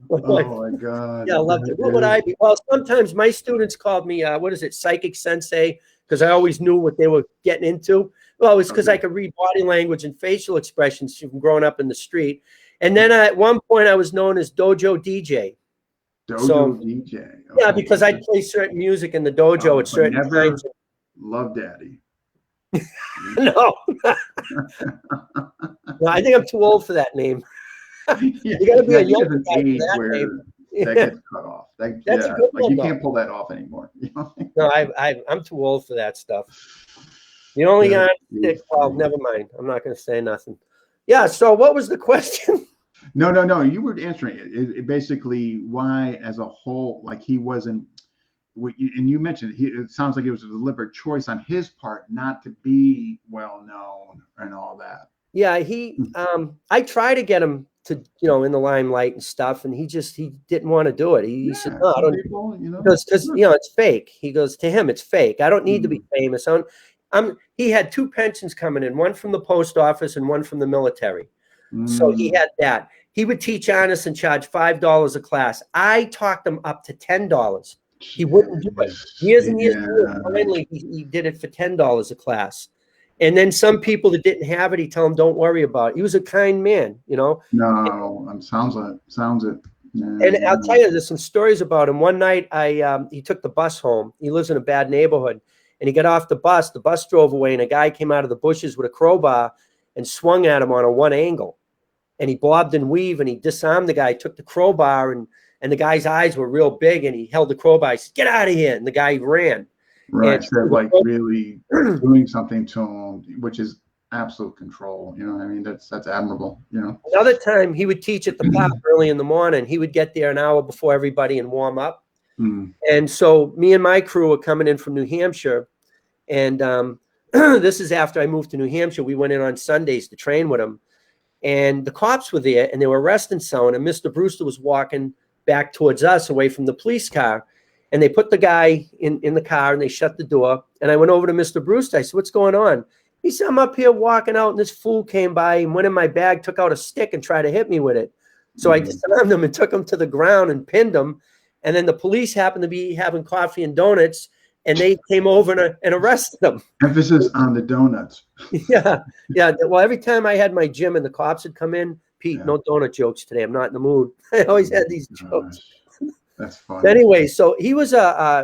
Oh my God. Yeah, I love it. What would I be? Well, sometimes my students called me, psychic sensei, because I always knew what they were getting into. Well, it was because I could read body language and facial expressions from growing up in the street. And then at one point I was known as Dojo DJ. DJ. Okay. Yeah, because I play certain music in the dojo at certain times. Love Daddy. No. No, I think I'm too old for that name. You got to be a young age where that gets cut off. That's a good one, you can't pull that off anymore. No, I'm too old for that stuff. The only never mind. I'm not going to say nothing. Yeah. So what was the question? No. You were answering it. It basically why, as a whole, like he wasn't. And you mentioned it sounds like it was a deliberate choice on his part not to be well known and all that. Yeah, I tried to get him to, you know, in the limelight and stuff, and he didn't want to do it. He said, "No, I don't." People, you know, because you know it's fake. He goes, to him, it's fake. I don't need to be famous. He had 2 pensions coming in, one from the post office and one from the military. So he had that. He would teach Arnis and charge $5 a class. I talked him up to $10. He wouldn't do it. Years and years later, finally, he did it for $10 a class. And then some people that didn't have it, he told them, "Don't worry about it." He was a kind man, you know. No, sounds it. And I'll tell you, there's some stories about him. One night, he took the bus home. He lives in a bad neighborhood, and he got off the bus. The bus drove away, and a guy came out of the bushes with a crowbar and swung at him on a one angle. And he bobbed and weaved, and he disarmed the guy. Took the crowbar, and the guy's eyes were real big, and he held the crowbar. He said, "Get out of here!" And the guy ran. Right, so like really doing something to him, which is absolute control. You know, I mean, that's admirable. You know. Another time, he would teach at the park early in the morning. He would get there an hour before everybody and warm up. And so me and my crew were coming in from New Hampshire, and this is after I moved to New Hampshire. We went in on Sundays to train with him, and the cops were there, and they were arresting someone. And Mr. Brewster was walking back towards us, away from the police car. And they put the guy in the car, and they shut the door. And I went over to Mr. Brewster. I said, "What's going on?" He said, "I'm up here walking out, and this fool came by and went in my bag, took out a stick, and tried to hit me with it." So I disarmed him and took him to the ground and pinned him. And then the police happened to be having coffee and donuts, and they came over and arrested him. Emphasis on the donuts. Yeah. Well, every time I had my gym and the cops would come in, "Pete, no donut jokes today. I'm not in the mood." I always had these jokes. That's funny. Anyway, so he was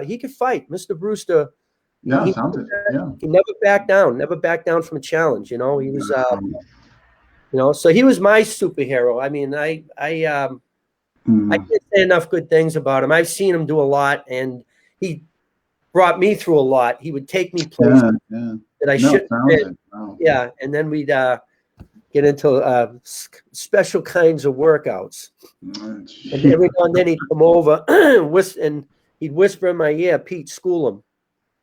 he could fight, Mr. Brewster. Yeah, he never backed down from a challenge. You know, he was you know, so he was my superhero. I mean, I can't say enough good things about him. I've seen him do a lot, and he brought me through a lot. He would take me places that I shouldn't have been. Wow. Yeah, and then we'd get into special kinds of workouts. And every now and then he'd come over and he'd whisper in my ear, "Pete, school him."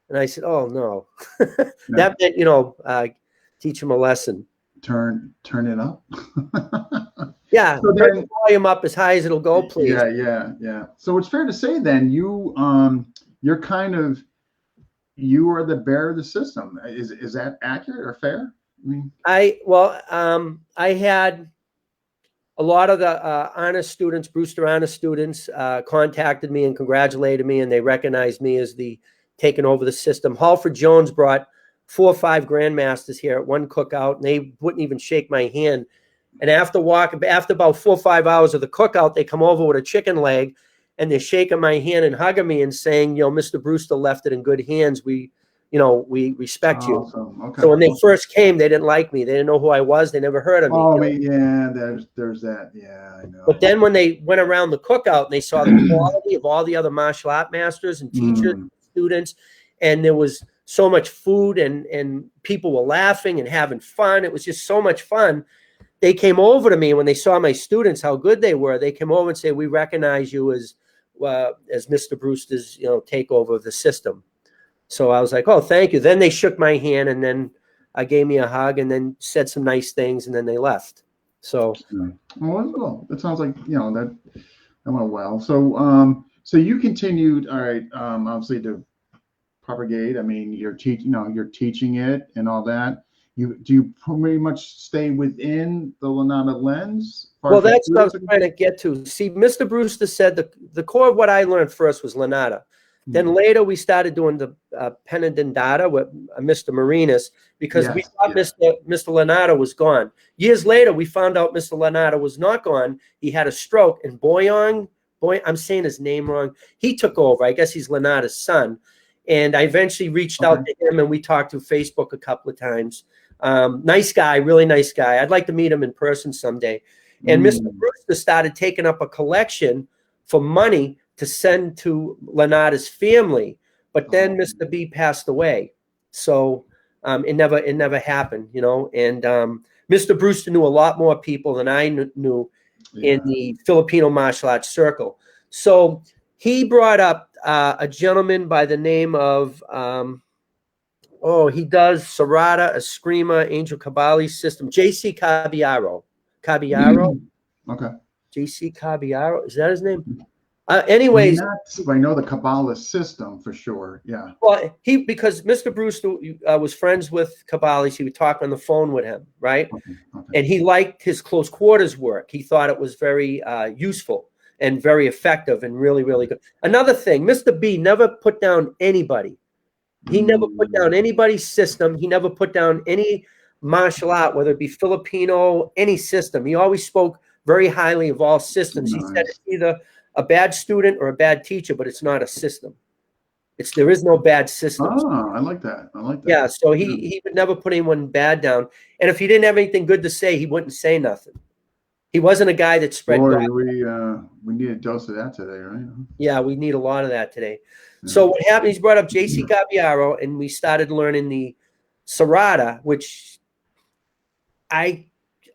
And I said, oh, no. No. That meant, teach him a lesson. Turn it up. Yeah, So turn then, the volume up as high as it'll go, please. yeah. So it's fair to say then you are the bearer of the system. Is that accurate or fair? I mean, I had a lot of the honest students, Brewster honest students, contacted me and congratulated me, and they recognized me as the taking over the system. Halford Jones brought 4 or 5 grandmasters here at one cookout, and they wouldn't even shake my hand. And after about 4 or 5 hours of the cookout, they come over with a chicken leg, and they're shaking my hand and hugging me and saying, Mr. Brewster left it in good hands. We respect you. Awesome. Okay. So when they first came, they didn't like me. They didn't know who I was. They never heard of me. Oh, yeah, there's that. Yeah, I know. But then when they went around the cookout and they saw the quality of all the other martial art masters and teachers, students, and there was so much food and people were laughing and having fun. It was just so much fun. They came over to me when they saw my students, how good they were. They came over and said, we recognize you as Mr. Brewster's, takeover of the system. So I was like, oh, thank you. Then they shook my hand and then gave me a hug and then said some nice things and then they left. So, well, that sounds like, that went well. So you continued, all right, obviously to propagate. I mean, you're teaching it and all that. Do you pretty much stay within the Lanada lens? Well, that's what I was trying to get to. See, Mr. Brewster said the core of what I learned first was Lanada. Then later we started doing the Penandindata with Mr. Marinas because we thought Mr. Lanada was gone. Years later, we found out Mr. Lanada was not gone. He had a stroke, and I'm saying his name wrong. He took over. I guess he's Lanada's son. And I eventually reached out to him, and we talked through Facebook a couple of times. Nice guy, really nice guy. I'd like to meet him in person someday. And Mr. Brewster started taking up a collection for money to send to Lanada's family, but then Mr. B passed away, so it never happened, And Mr. Brewster knew a lot more people than I knew in the Filipino martial arts circle. So he brought up a gentleman by the name of he does Sarada, Eskrima, Angel Cabali system, J.C. Caballero. Okay. J.C. Caballero, is that his name? Anyways, I know the Kabbalah system for sure. Yeah. Well, because Mr. Brewster was friends with Kabbalists, he would talk on the phone with him, right? Okay. And he liked his close quarters work. He thought it was very useful and very effective and really, really good. Another thing, Mr. B never put down anybody. He never put down anybody's system. He never put down any martial art, whether it be Filipino, any system. He always spoke very highly of all systems. Nice. He said it's either a bad student or a bad teacher, but it's not a system. There is no bad system. Oh, I like that. Yeah, so he would never put anyone bad down. And if he didn't have anything good to say, he wouldn't say nothing. He wasn't a guy that spread. Boy, we need a dose of that today, right? Yeah, we need a lot of that today. Yeah. So what happened, he's brought up J.C. Caballero, and we started learning the Sarada, which I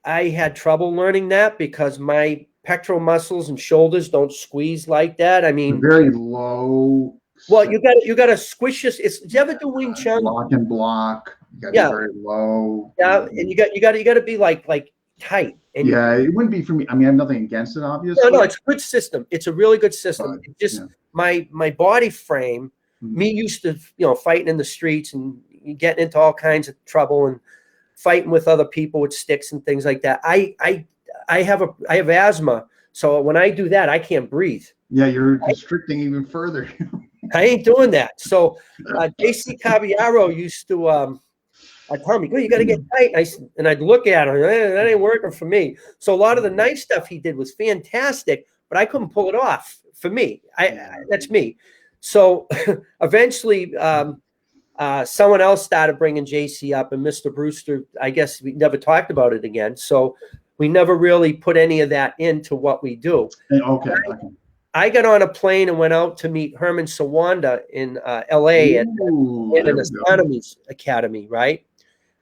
had trouble learning that because my pectoral muscles and shoulders don't squeeze like that. I mean, very low. Well, you got to squish this. Did you ever do Wing Chun? Lock and block. You got to be very low. Yeah, and you got to be like tight. And it wouldn't be for me. I mean, I have nothing against it, obviously. No, it's a good system. It's a really good system. But, just my body frame. Me used to fighting in the streets and getting into all kinds of trouble and fighting with other people with sticks and things like that. I have asthma, so when I do that, I can't breathe. Yeah, you're constricting even further. I ain't doing that. So J.C. Caballero used to tell me, you got to get tight. And I'd look at him, that ain't working for me. So a lot of the nice stuff he did was fantastic, but I couldn't pull it off for me. That's me. So eventually someone else started bringing JC up, and Mr. Brewster, I guess we never talked about it again. So we never really put any of that into what we do. Okay. I got on a plane and went out to meet Herman Sawanda in L.A. at an astronomy academy, right?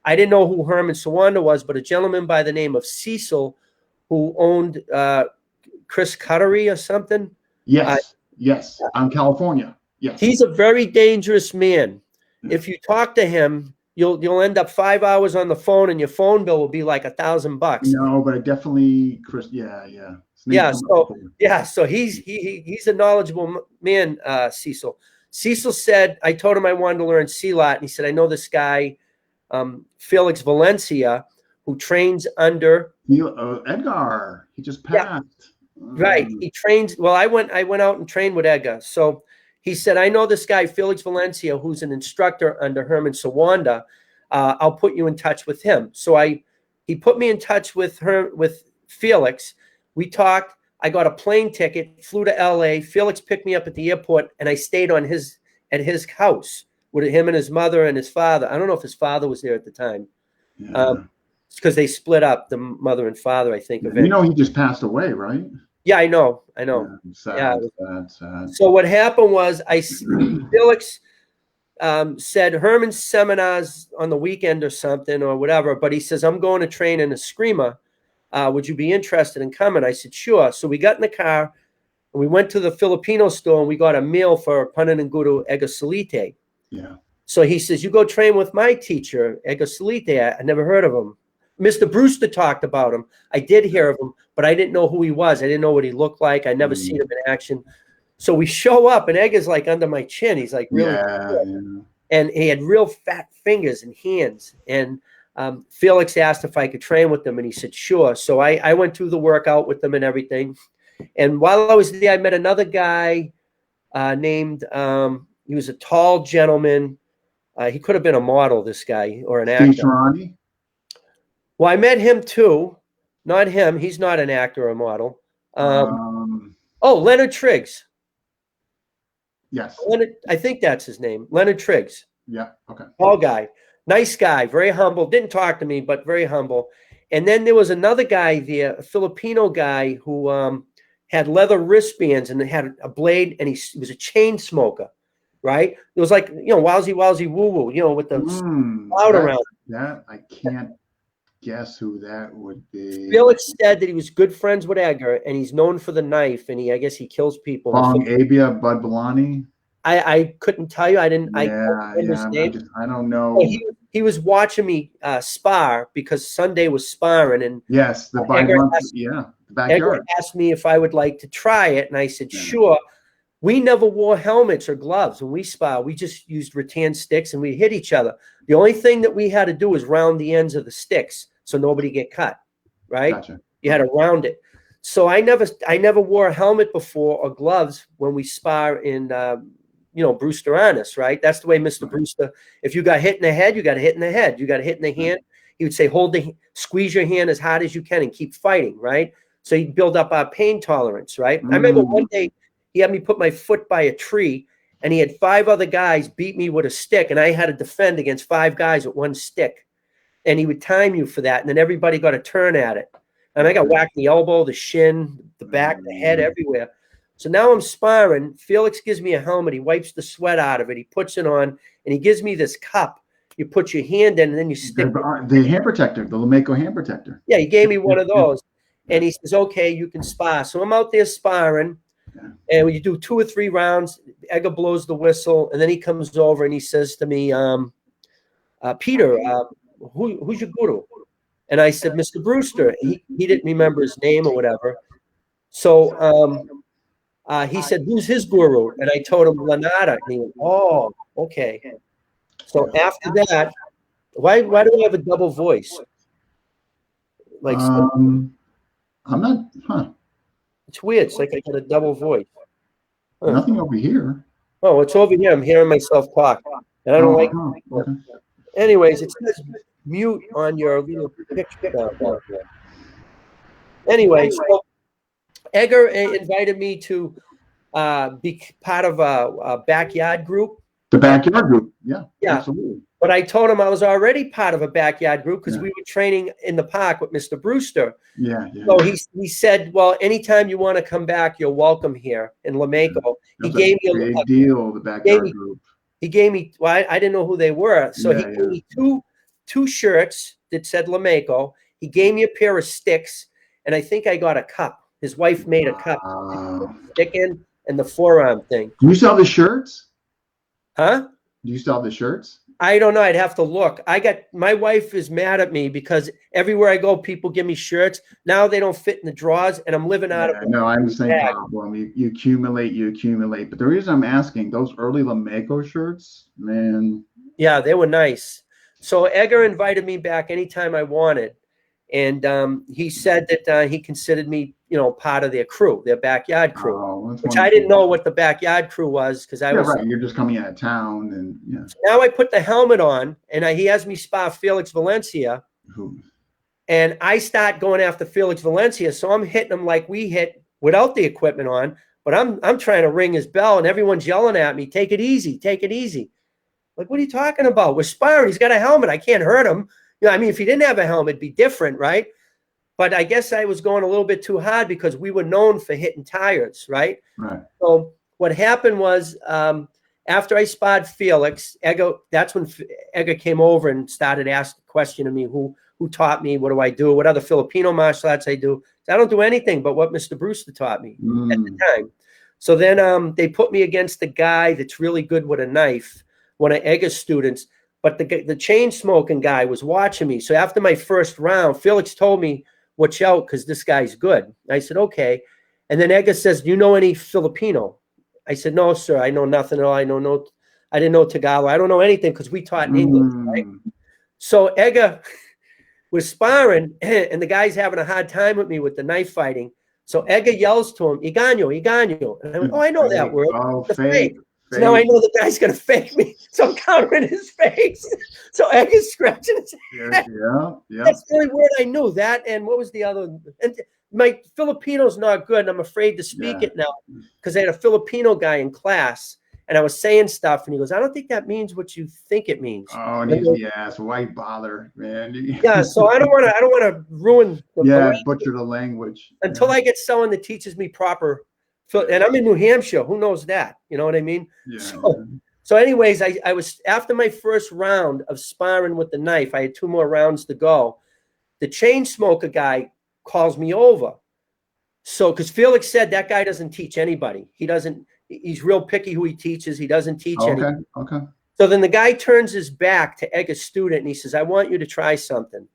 I didn't know who Herman Sawanda was, but a gentleman by the name of Cecil who owned Chris Cuttery or something. Yes, on California. Yes. He's a very dangerous man. if you talk to him, you'll end up 5 hours on the phone, and your phone bill will be like $1,000. No, but I definitely, Chris. Yeah, yeah. So he's a knowledgeable man, Cecil. Cecil said, I told him I wanted to learn C-Lot, and he said, I know this guy, Felix Valencia, who trains under Edgar. He just passed. Right. He trains. Well, I went out and trained with Edgar. So he said, I know this guy, Felix Valencia, who's an instructor under Herman Sawanda. I'll put you in touch with him. So he put me in touch with Felix. We talked. I got a plane ticket, flew to LA. Felix picked me up at the airport, and I stayed at his house with him and his mother and his father. I don't know if his father was there at the time. Yeah. Because they split up, the mother and father, I think. You know, he just passed away, right? Yeah, I know. Sad. So what happened was, Felix said Herman's seminars on the weekend or something or whatever, but he says, I'm going to train in a screamer. Would you be interested in coming? I said, sure. So we got in the car and we went to the Filipino store and we got a meal for Panan and Guru Ega Salite. Yeah. So he says, you go train with my teacher, Ega Salite. I never heard of him. Mr. Brewster talked about him. I did hear of him, but I didn't know who he was. I didn't know what he looked like. I never seen him in action. So we show up, and Egg is like under my chin. He's like really good. And he had real fat fingers and hands. And Felix asked if I could train with them, and he said, sure. So I went through the workout with them and everything. And while I was there, I met another guy named, he was a tall gentleman. He could have been a model, this guy, or an actor. Well, I met him too. Not him. He's not an actor or model. Leonard Triggs. Yes. I think that's his name. Leonard Triggs. Yeah. Okay. Tall guy. Nice guy. Very humble. Didn't talk to me, but very humble. And then there was another guy there, a Filipino guy who had leather wristbands and had a blade, and he was a chain smoker, right? It was like, wowsy, woo-woo, with the cloud around. That I can't guess who that would be. Felix said that he was good friends with Edgar, and he's known for the knife, and I guess he kills people. Bong Abia Bud Balani. I couldn't tell you. I didn't. I don't know. He was watching me spar because Sunday was sparring, and yes, the backyard. Edgar asked me if I would like to try it, and I said sure. We never wore helmets or gloves when we spar. We just used rattan sticks, and we hit each other. The only thing that we had to do was round the ends of the sticks so nobody get cut, right? Gotcha. You had to round it. So I never wore a helmet before or gloves when we spar in, Brewster Arnis, right? That's the way Mr. Brewster, if you got hit in the head, you got hit in the head. You got hit in the hand. He would say, squeeze your hand as hard as you can and keep fighting, right? So you build up our pain tolerance, right? I remember one day he had me put my foot by a tree, and he had 5 other guys beat me with a stick, and I had to defend against 5 guys with one stick. And he would time you for that, and then everybody got a turn at it. And I got whacked in the elbow, the shin, the back, the head, everywhere. So now I'm sparring. Felix gives me a helmet. He wipes the sweat out of it. He puts it on, and he gives me this cup. You put your hand in, and then you stick the hand protector, the Lameco hand protector. Yeah, he gave me one of those. And he says, okay, you can spar. So I'm out there sparring. And when you do 2 or 3 rounds, Edgar blows the whistle, and then he comes over and he says to me, Peter, who's your guru? And I said, Mr. Brewster. He didn't remember his name or whatever. So he said, who's his guru? And I told him Lanada. And he went, oh, okay. So after that, why do I have a double voice? Like, I'm not, It's weird. It's like I got a double voice. Nothing over here. Oh, it's over here. I'm hearing myself talk, and I don't like it. Okay. Anyways, it says mute on your little picture down there. Anyway, so Edgar invited me to be part of a backyard group. The backyard group, yeah, absolutely. But I told him I was already part of a backyard group because we were training in the park with Mr. Brewster. Yeah. So he said, well, anytime you want to come back, you're welcome here in Lameco. He gave me a big deal, the backyard group. He gave me, well, I didn't know who they were. So he gave me two shirts that said Lameco. He gave me a pair of sticks, and I think I got a cup. His wife made a cup. Stick in and the forearm thing. Do you sell the shirts? Huh? Do you still have the shirts? I don't know. I'd have to look. My wife is mad at me because everywhere I go, people give me shirts. Now they don't fit in the drawers, and I'm living out of them. No, I'm the same problem. You accumulate. But the reason I'm asking, those early Lamego shirts, man. Yeah, they were nice. So Edgar invited me back anytime I wanted. And he said that he considered me, part of their crew, their backyard crew, which I didn't know what the backyard crew was because I was right. You're just coming out of town, and yeah. So now I put the helmet on, and he has me spar Felix Valencia, and I start going after Felix Valencia. So I'm hitting him like we hit without the equipment on, but I'm trying to ring his bell, and everyone's yelling at me, "Take it easy, take it easy." Like, what are you talking about? We're sparring. He's got a helmet. I can't hurt him. I mean, if he didn't have a helmet, it'd be different, right? But I guess I was going a little bit too hard because we were known for hitting tires, right? Right. So what happened was after I sparred Felix, that's when Edgar came over and started asking questioning me, who taught me, what do I do, what other Filipino martial arts I do. So I don't do anything but what Mr. Brewster taught me at the time. So then they put me against the guy that's really good with a knife, one of Edgar's students. But the chain smoking guy was watching me. So after my first round, Felix told me, watch out, because this guy's good. I said, okay. And then Edgar says, do you know any Filipino? I said, no, sir. I know nothing at all. I didn't know Tagalog. I don't know anything because we taught in English, right? So Edgar was sparring, and the guy's having a hard time with me with the knife fighting. So Edgar yells to him, Iganyo, Iganyo. And I went, I know that word. Oh, fake. So now I know the guy's going to fake me. So I'm countering his face. So Edgar's scratching his head. Yeah. That's the only word I knew. That, and what was the other? And my Filipino's not good, and I'm afraid to speak it now because I had a Filipino guy in class, and I was saying stuff, and he goes, I don't think that means what you think it means. Oh, so why bother, man? Yeah, so I don't want to ruin butcher the language. Until I get someone that teaches me proper. And I'm in New Hampshire. Who knows that? You know what I mean? Yeah. So anyways, I was, after my first round of sparring with the knife, I had 2 more rounds to go. The chain smoker guy calls me over. So, because Felix said that guy doesn't teach anybody. He's real picky who he teaches. He doesn't teach anybody. Okay. So then the guy turns his back to Edgar's student and he says, I want you to try something.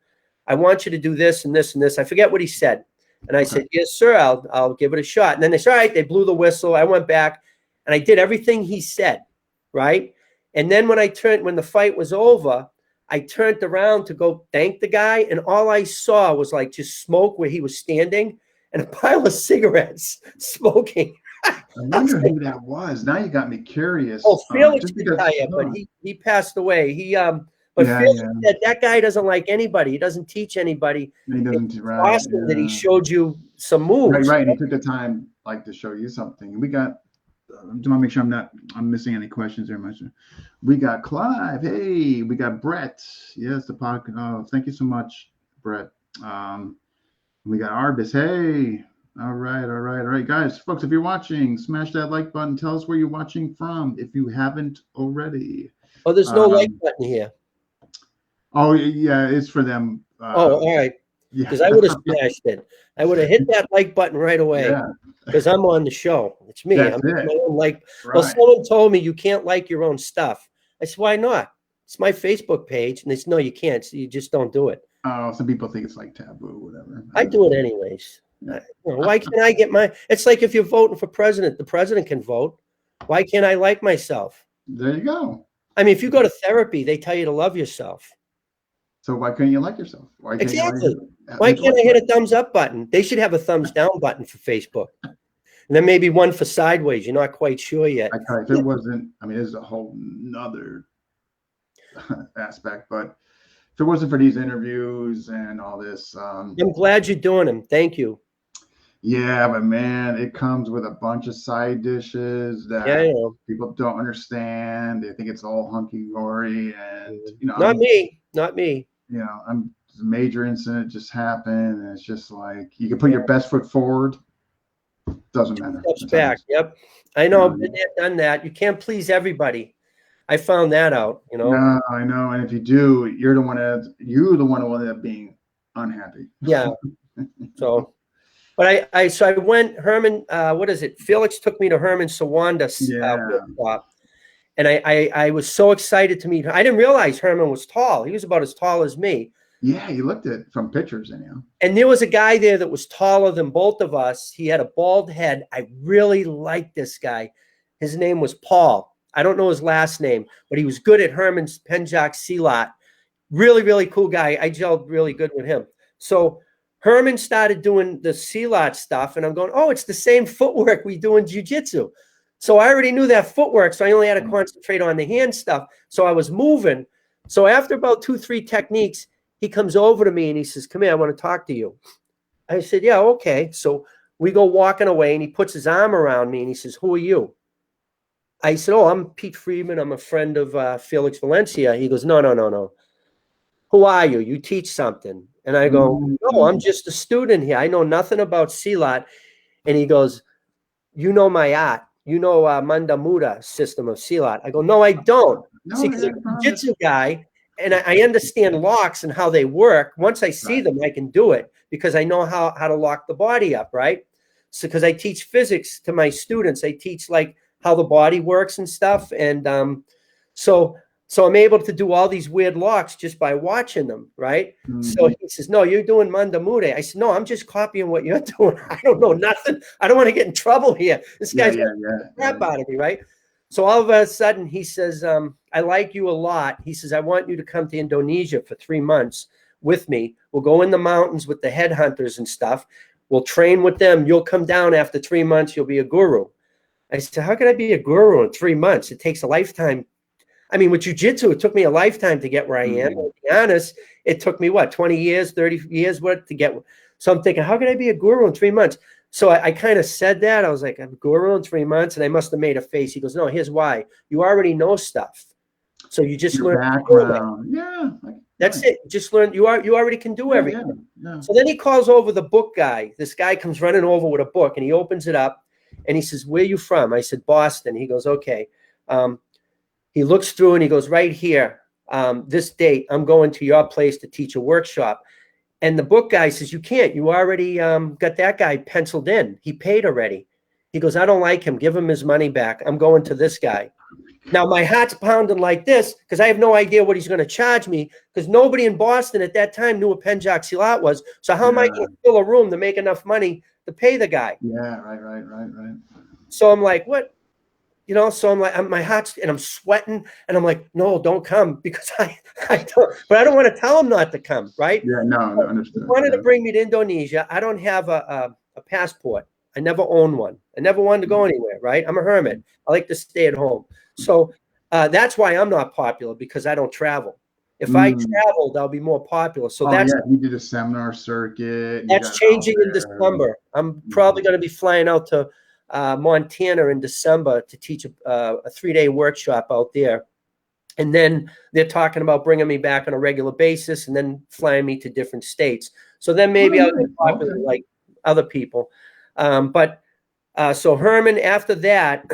I want you to do this and this and this. I forget what he said. And I said, yes, sir, I'll give it a shot. And then they said, all right, they blew the whistle. I went back and I did everything he said, right? And then when the fight was over, I turned around to go thank the guy. And all I saw was like just smoke where he was standing and a pile of cigarettes smoking. I wonder who that was. Now you got me curious. Oh, Felix can tell you, but he passed away. Felix said that guy doesn't like anybody. He doesn't teach anybody. He doesn't. It's awesome that he showed you some moves. Right. And he took the time to show you something. We got. I want to make sure I'm missing any questions there, much. We got Clive. Hey, we got Brett. Yes, the podcast. Oh, thank you so much, Brett. We got Arbis. Hey. All right, guys, folks, if you're watching, smash that like button. Tell us where you're watching from if you haven't already. Oh, there's no like button here. Oh, yeah, it's for them. All right. Because I would have smashed it. I would have hit that like button right away because I'm on the show. It's me. I'm my own like. Right. Well, someone told me you can't like your own stuff. I said, why not? It's my Facebook page. And they said, no, you can't. So you just don't do it. Oh, some people think it's like taboo, whatever. I do it anyways. Why can't I get my? It's like if you're voting for president, the president can vote. Why can't I like myself? There you go. I mean, if you go to therapy, they tell you to love yourself. So why couldn't you like yourself? Why can't I hit a thumbs up button? They should have a thumbs down button for Facebook. And then maybe one for sideways. You're not quite sure yet. If it wasn't, I mean, there's a whole nother aspect, but if it wasn't for these interviews and all this. I'm glad you're doing them. Thank you. Yeah, but man, it comes with a bunch of side dishes that people don't understand. They think it's all hunky-dory, and not me. A major incident just happened, and it's just like you can put your best foot forward. Doesn't matter. Steps back. Yep, I know. I've been there, done that. You can't please everybody. I found that out. No, I know, and if you do, you're the one who ended up being unhappy. Yeah. So. But I went, Herman, what is it? Felix took me to Herman Sawanda's workshop. And I was so excited to meet her. I didn't realize Herman was tall. He was about as tall as me. Yeah, you looked at from pictures, anyhow. And there was a guy there that was taller than both of us. He had a bald head. I really liked this guy. His name was Paul. I don't know his last name, but he was good at Herman's Penjock Silat. Really, really cool guy. I gelled really good with him. So Herman started doing the Silat stuff, and I'm going, oh, it's the same footwork we do in jiu-jitsu. So I already knew that footwork, so I only had to concentrate on the hand stuff. So I was moving. So after about 2-3 techniques, he comes over to me and he says, come here, I want to talk to you. I said, yeah, okay. So we go walking away, and he puts his arm around me and he says, who are you? I said, oh, I'm Pete Freedman. I'm a friend of Felix Valencia. He goes, no. Who are you? You teach something. And I go, no, I'm just a student here. I know nothing about Silat. And he goes, you know my art. You know Manda Muda system of Silat. I go, no, I don't. See, because I'm a jiu-jitsu guy, and I understand locks and how they work. Once I see them, I can do it because I know how to lock the body up, right? So because I teach physics to my students, I teach like how the body works and stuff. And so I'm able to do all these weird locks just by watching them, right? So he says, no, you're doing Manda Mude. I said, no, I'm just copying what you're doing. I don't know nothing. I don't want to get in trouble here. This guy's going to crap out of me, right? So all of a sudden he says, I like you a lot. He says, I want you to come to Indonesia for 3 months with me. We'll go in the mountains with the headhunters and stuff. We'll train with them. You'll come down after 3 months. You'll be a guru. I said, how can I be a guru in 3 months? It takes a lifetime. I mean, with jiu-jitsu, it took me a lifetime to get where I am. To be honest, it took me, 20 years, 30 years, to get. So I'm thinking, how can I be a guru in 3 months? So I kind of said that. I was like, I'm a guru in 3 months. And I must have made a face. He goes, no, here's why. You already know stuff. So you just learn. Background. Yeah. That's it. Just learn. You already can do everything. Yeah. So then he calls over the book guy. This guy comes running over with a book, and he opens it up, and he says, where are you from? I said, Boston. He goes, okay. He looks through and he goes, right here, this date, I'm going to your place to teach a workshop. And the book guy says, you can't. You already got that guy penciled in. He paid already. He goes, I don't like him. Give him his money back. I'm going to this guy. Now, my heart's pounding like this because I have no idea what he's going to charge me because nobody in Boston at that time knew what Penjock Silat was. So how am I going to fill a room to make enough money to pay the guy? Yeah, right. So I'm like, what? So I'm like, my heart's, and I'm sweating, and I'm like, no, don't come because I don't, but I don't want to tell him not to come, right? Yeah, no, understood. He wanted to bring me to Indonesia. I don't have a passport. I never owned one. I never wanted to go anywhere, right? I'm a hermit. I like to stay at home. So that's why I'm not popular because I don't travel. If I traveled, I'll be more popular. So you did a seminar circuit. That's changing in December. I'm probably going to be flying out to Montana in December to teach a 3-day workshop out there. And then they're talking about bringing me back on a regular basis and then flying me to different states. So then maybe I'll get popular like other people. So Herman, after that,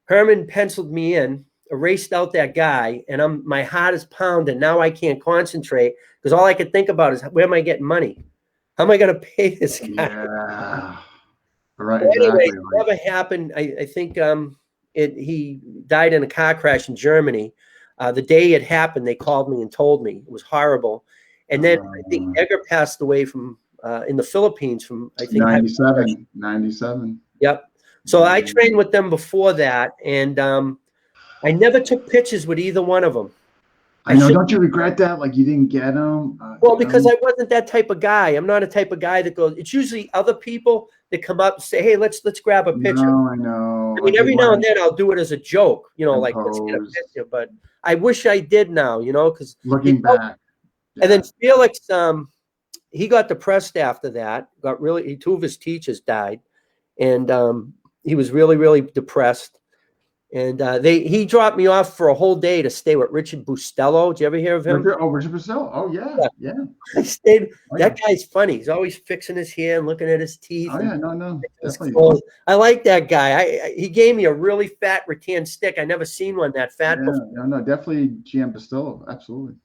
Herman penciled me in, erased out that guy, and my heart is pounding. Now I can't concentrate because all I can think about is where am I getting money? How am I going to pay this guy? Yeah. Right. Well, anyway, exactly. it never happened. I think he died in a car crash in Germany. The day it happened, they called me and told me. It was horrible. And then I think Edgar passed away from in the Philippines from, I think, 97. Yep. So I trained with them before that, and I never took pictures with either one of them. I know. Don't you regret that? Like you didn't get them? Well, because I wasn't that type of guy. I'm not a type of guy that goes. It's usually other people that come up and say, "Hey, let's grab a picture." No, I know. I mean, every now and then I'll do it as a joke, like let's get a picture. But I wish I did now, because looking back. And then Felix, he got depressed after that. Two of his teachers died, and he was really, really depressed. And he dropped me off for a whole day to stay with Richard Bustello. Did you ever hear of him? Richard Bustello. Oh yeah. I stayed. That guy's funny. He's always fixing his hair and looking at his teeth. Oh yeah, no, definitely. I like that guy. He gave me a really fat rattan stick. I never seen one that fat before. No, definitely GM Bustello. Absolutely.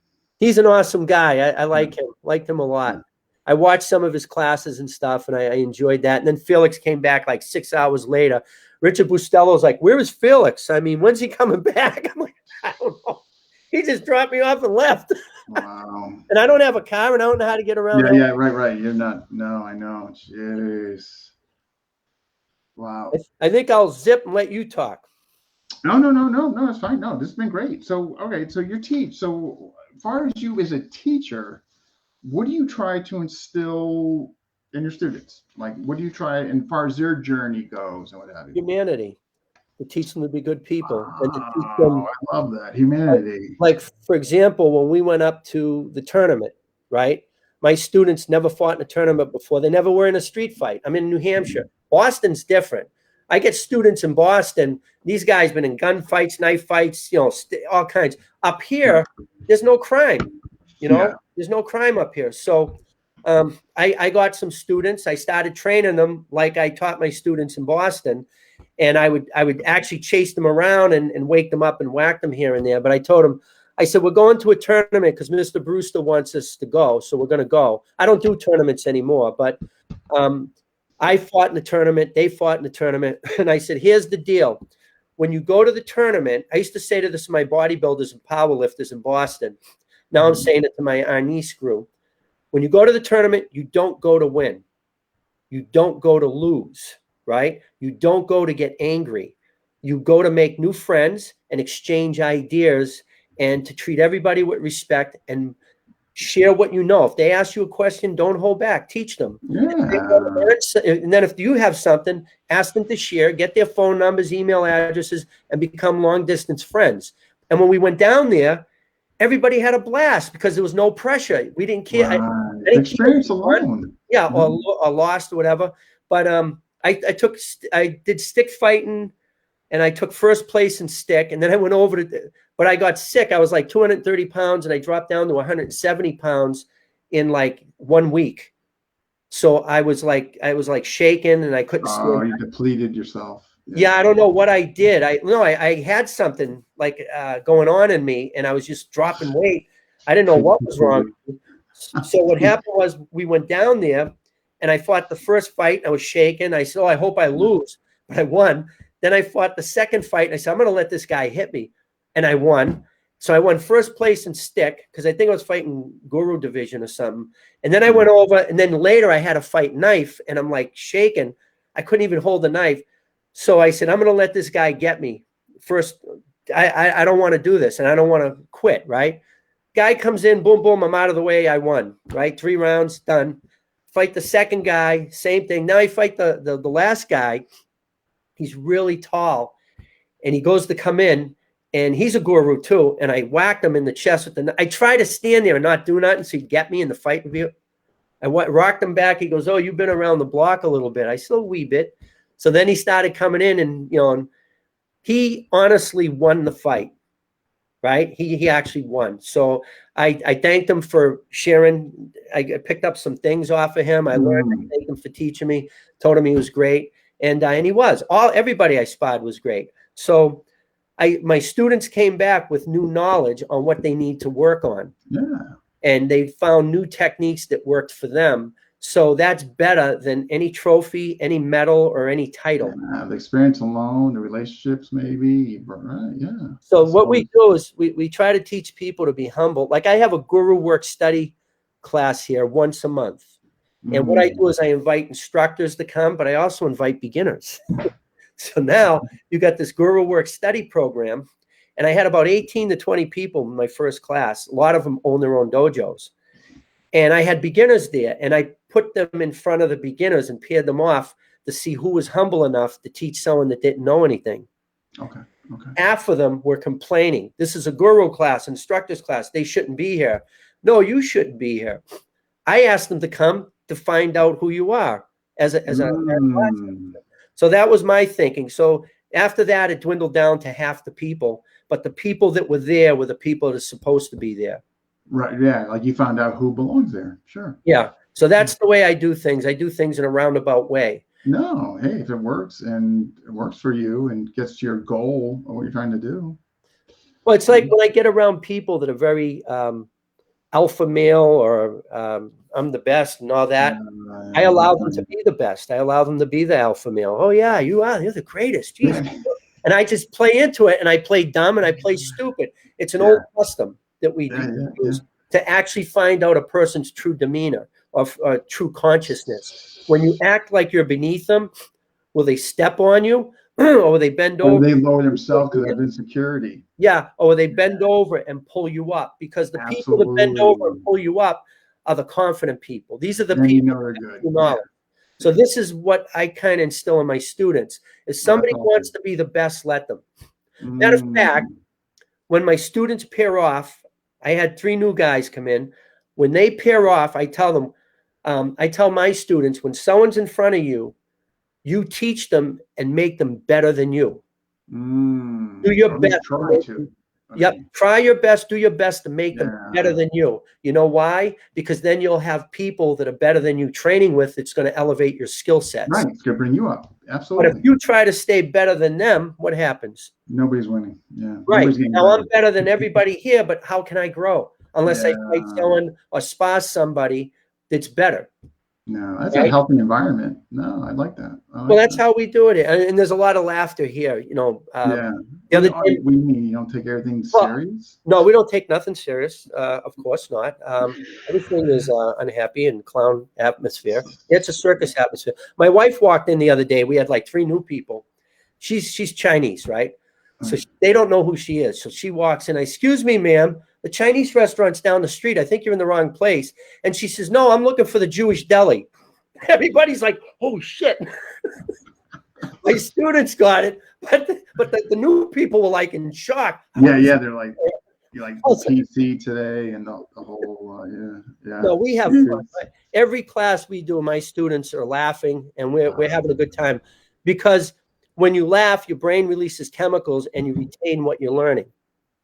He's an awesome guy. I like him. Liked him a lot. I watched some of his classes and stuff, and I enjoyed that. And then Felix came back like 6 hours later Richard Bustello's like, where is Felix? I mean, when's he coming back? I'm like, I don't know. He just dropped me off and left. Wow. And I don't have a car and I don't know how to get around. Yeah, right. You're not. No, I know. Jeez. Wow. I think I'll zip and let you talk. No, it's fine. No, this has been great. So, okay, so you teach. So, as far as you as a teacher, what do you try to instill in your students? Like, what do you try, and as far as their journey goes, and what have you? Humanity. To teach them to be good people. And to teach them, I love that. Humanity. Like, for example, when we went up to the tournament, right? My students never fought in a tournament before. They never were in a street fight. I'm in New Hampshire. Boston's different. I get students in Boston. These guys been in gunfights, knife fights, you know, all kinds. Up here, there's no crime. You know, there's no crime up here. So I got some students. I started training them like I taught my students in Boston. And I would actually chase them around and wake them up and whack them here and there. But I told them, I said, we're going to a tournament because Mr. Brewster wants us to go. So we're going to go. I don't do tournaments anymore, but I fought in the tournament. They fought in the tournament. And I said, here's the deal. When you go to the tournament, I used to say to this to my bodybuilders and powerlifters in Boston. Now I'm saying it to my Arnis crew. When you go to the tournament, you don't go to win. You don't go to lose. Right? You don't go to get angry. You go to make new friends and exchange ideas and to treat everybody with respect and share what you know. If they ask you a question, don't hold back. Teach them. And then if you have something, ask them to share, get their phone numbers, email addresses, and become long-distance friends. And when we went down there, everybody had a blast because there was no pressure. We didn't care. Experience alone. Yeah, or lost or whatever. But I did stick fighting and I took first place in stick. And then I went over but I got sick. I was like 230 pounds and I dropped down to 170 pounds in like 1 week. So I was like shaking and I couldn't stand. Oh, you depleted yourself. Yeah, I don't know what I did. I had something like going on in me and I was just dropping weight. I didn't know what was wrong. So what happened was we went down there. And I fought the first fight. I was shaking. I said, I hope I lose. But I won. Then I fought the second fight. And I said, I'm going to let this guy hit me. And I won. So I won first place in stick because I think I was fighting Guru division or something. And then I went over. And then later I had to fight knife. And I'm like shaking. I couldn't even hold the knife. So I said, I'm going to let this guy get me. First, I don't want to do this. And I don't want to quit, right? Guy comes in, boom, boom. I'm out of the way. I won, right? 3 rounds, done. Fight the second guy, same thing. Now I fight the last guy. He's really tall, and he goes to come in, and he's a guru too. And I whacked him in the chest with the. I tried to stand there and not do nothing, so he'd get me in the fight review. I rocked him back. He goes, "Oh, you've been around the block a little bit." I said, "A wee bit." So then he started coming in, and and he honestly won the fight. Right? He actually won. So I thanked him for sharing. I picked up some things off of him. I learned. I thanked him for teaching me. Told him he was great, and he was. Everybody I sparred was great. So my students came back with new knowledge on what they need to work on. Yeah. And they found new techniques that worked for them. So that's better than any trophy, any medal, or any title. The experience alone, the relationships, maybe. Right? Yeah. So what we do is we try to teach people to be humble. Like I have a guru work study class here once a month. And what I do is I invite instructors to come, but I also invite beginners. So now you got this guru work study program. And I had about 18 to 20 people in my first class. A lot of them own their own dojos. And I had beginners there, and I put them in front of the beginners and paired them off to see who was humble enough to teach someone that didn't know anything. Okay. Half of them were complaining. This is a guru class, instructor's class. They shouldn't be here. No, you shouldn't be here. I asked them to come to find out who you are as a class. So that was my thinking. So after that, it dwindled down to half the people, but the people that were there were the people that are supposed to be there. Right. Yeah. Like you found out who belongs there. Sure. Yeah. So that's the way I do things. I do things in a roundabout way. No. Hey, if it works and it works for you and gets to your goal of what you're trying to do. Well, it's like when I get around people that are very alpha male or I'm the best and all that. I allow them to be the best. I allow them to be the alpha male. Oh yeah, you are. You're the greatest. Jeez. And I just play into it, and I play dumb and I play stupid. It's an old custom that we use to actually find out a person's true demeanor or true consciousness. When you act like you're beneath them, will they step on you? Or will they bend over? Or they lower themselves because of insecurity. Yeah, or they bend over and pull you up, because the people that bend over and pull you up are the confident people. These are the people that are good. Knowledge. So this is what I kind of instill in my students. If somebody wants to be the best, let them. Matter of fact, when my students pair off, I had 3 new guys come in. When they pair off, I tell them, I tell my students, when someone's in front of you, you teach them and make them better than you. Do your best. Try to. Yep. Try your best. Do your best to make them better than you. You know why? Because then you'll have people that are better than you training with. It's going to elevate your skill sets. Right. It's going to bring you up. Absolutely. But if you try to stay better than them, what happens? Nobody's winning. Yeah. Right. Now I'm better than everybody here, but how can I grow? Unless I fight someone or spar somebody that's better. No, that's a healthy environment. No, I like that. Well, that's how we do it. And there's a lot of laughter here, you know. The other day, we mean you don't take everything serious? No, we don't take nothing serious. Of course not. Everything is unhappy and clown atmosphere. It's a circus atmosphere. My wife walked in the other day. We had like 3 new people. She's Chinese, right? So they don't know who she is. So she walks in. Excuse me, ma'am. The Chinese restaurant's down the street. I think you're in the wrong place. And she says, no, I'm looking for the Jewish deli. Everybody's like, oh, shit. My students got it. But the new people were like in shock. Yeah, they're like, you're like PC today and the whole, yeah. No, we have fun. Every class we do, my students are laughing and we're having a good time. Because when you laugh, your brain releases chemicals and you retain what you're learning.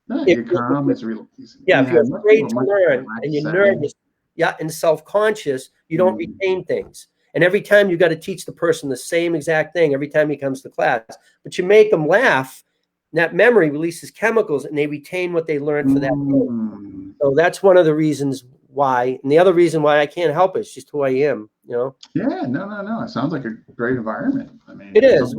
No, you're calm. It's real easy. Yeah, if you're afraid to learn and you're nervous, and self-conscious, you don't retain things. And every time you got to teach the person the same exact thing every time he comes to class. But you make them laugh, that memory releases chemicals and they retain what they learned for that day. So that's one of the reasons why. And the other reason why I can't help it is just who I am, you know? Yeah, no. It sounds like a great environment. I mean, it is.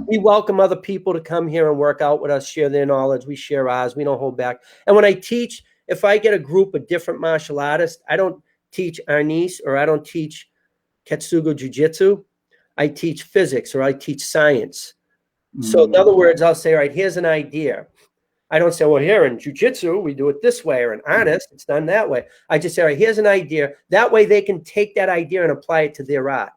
We welcome other people to come here and work out with us, share their knowledge. We share ours. We don't hold back. And when I teach, if I get a group of different martial artists, I don't teach Arnis or I don't teach Ketsugo Jiu-Jitsu. I teach physics or I teach science. So in other words, I'll say, all right, here's an idea. I don't say, well, here in Jiu-Jitsu, we do it this way, or in Arnis, it's done that way. I just say, all right, here's an idea. That way they can take that idea and apply it to their art.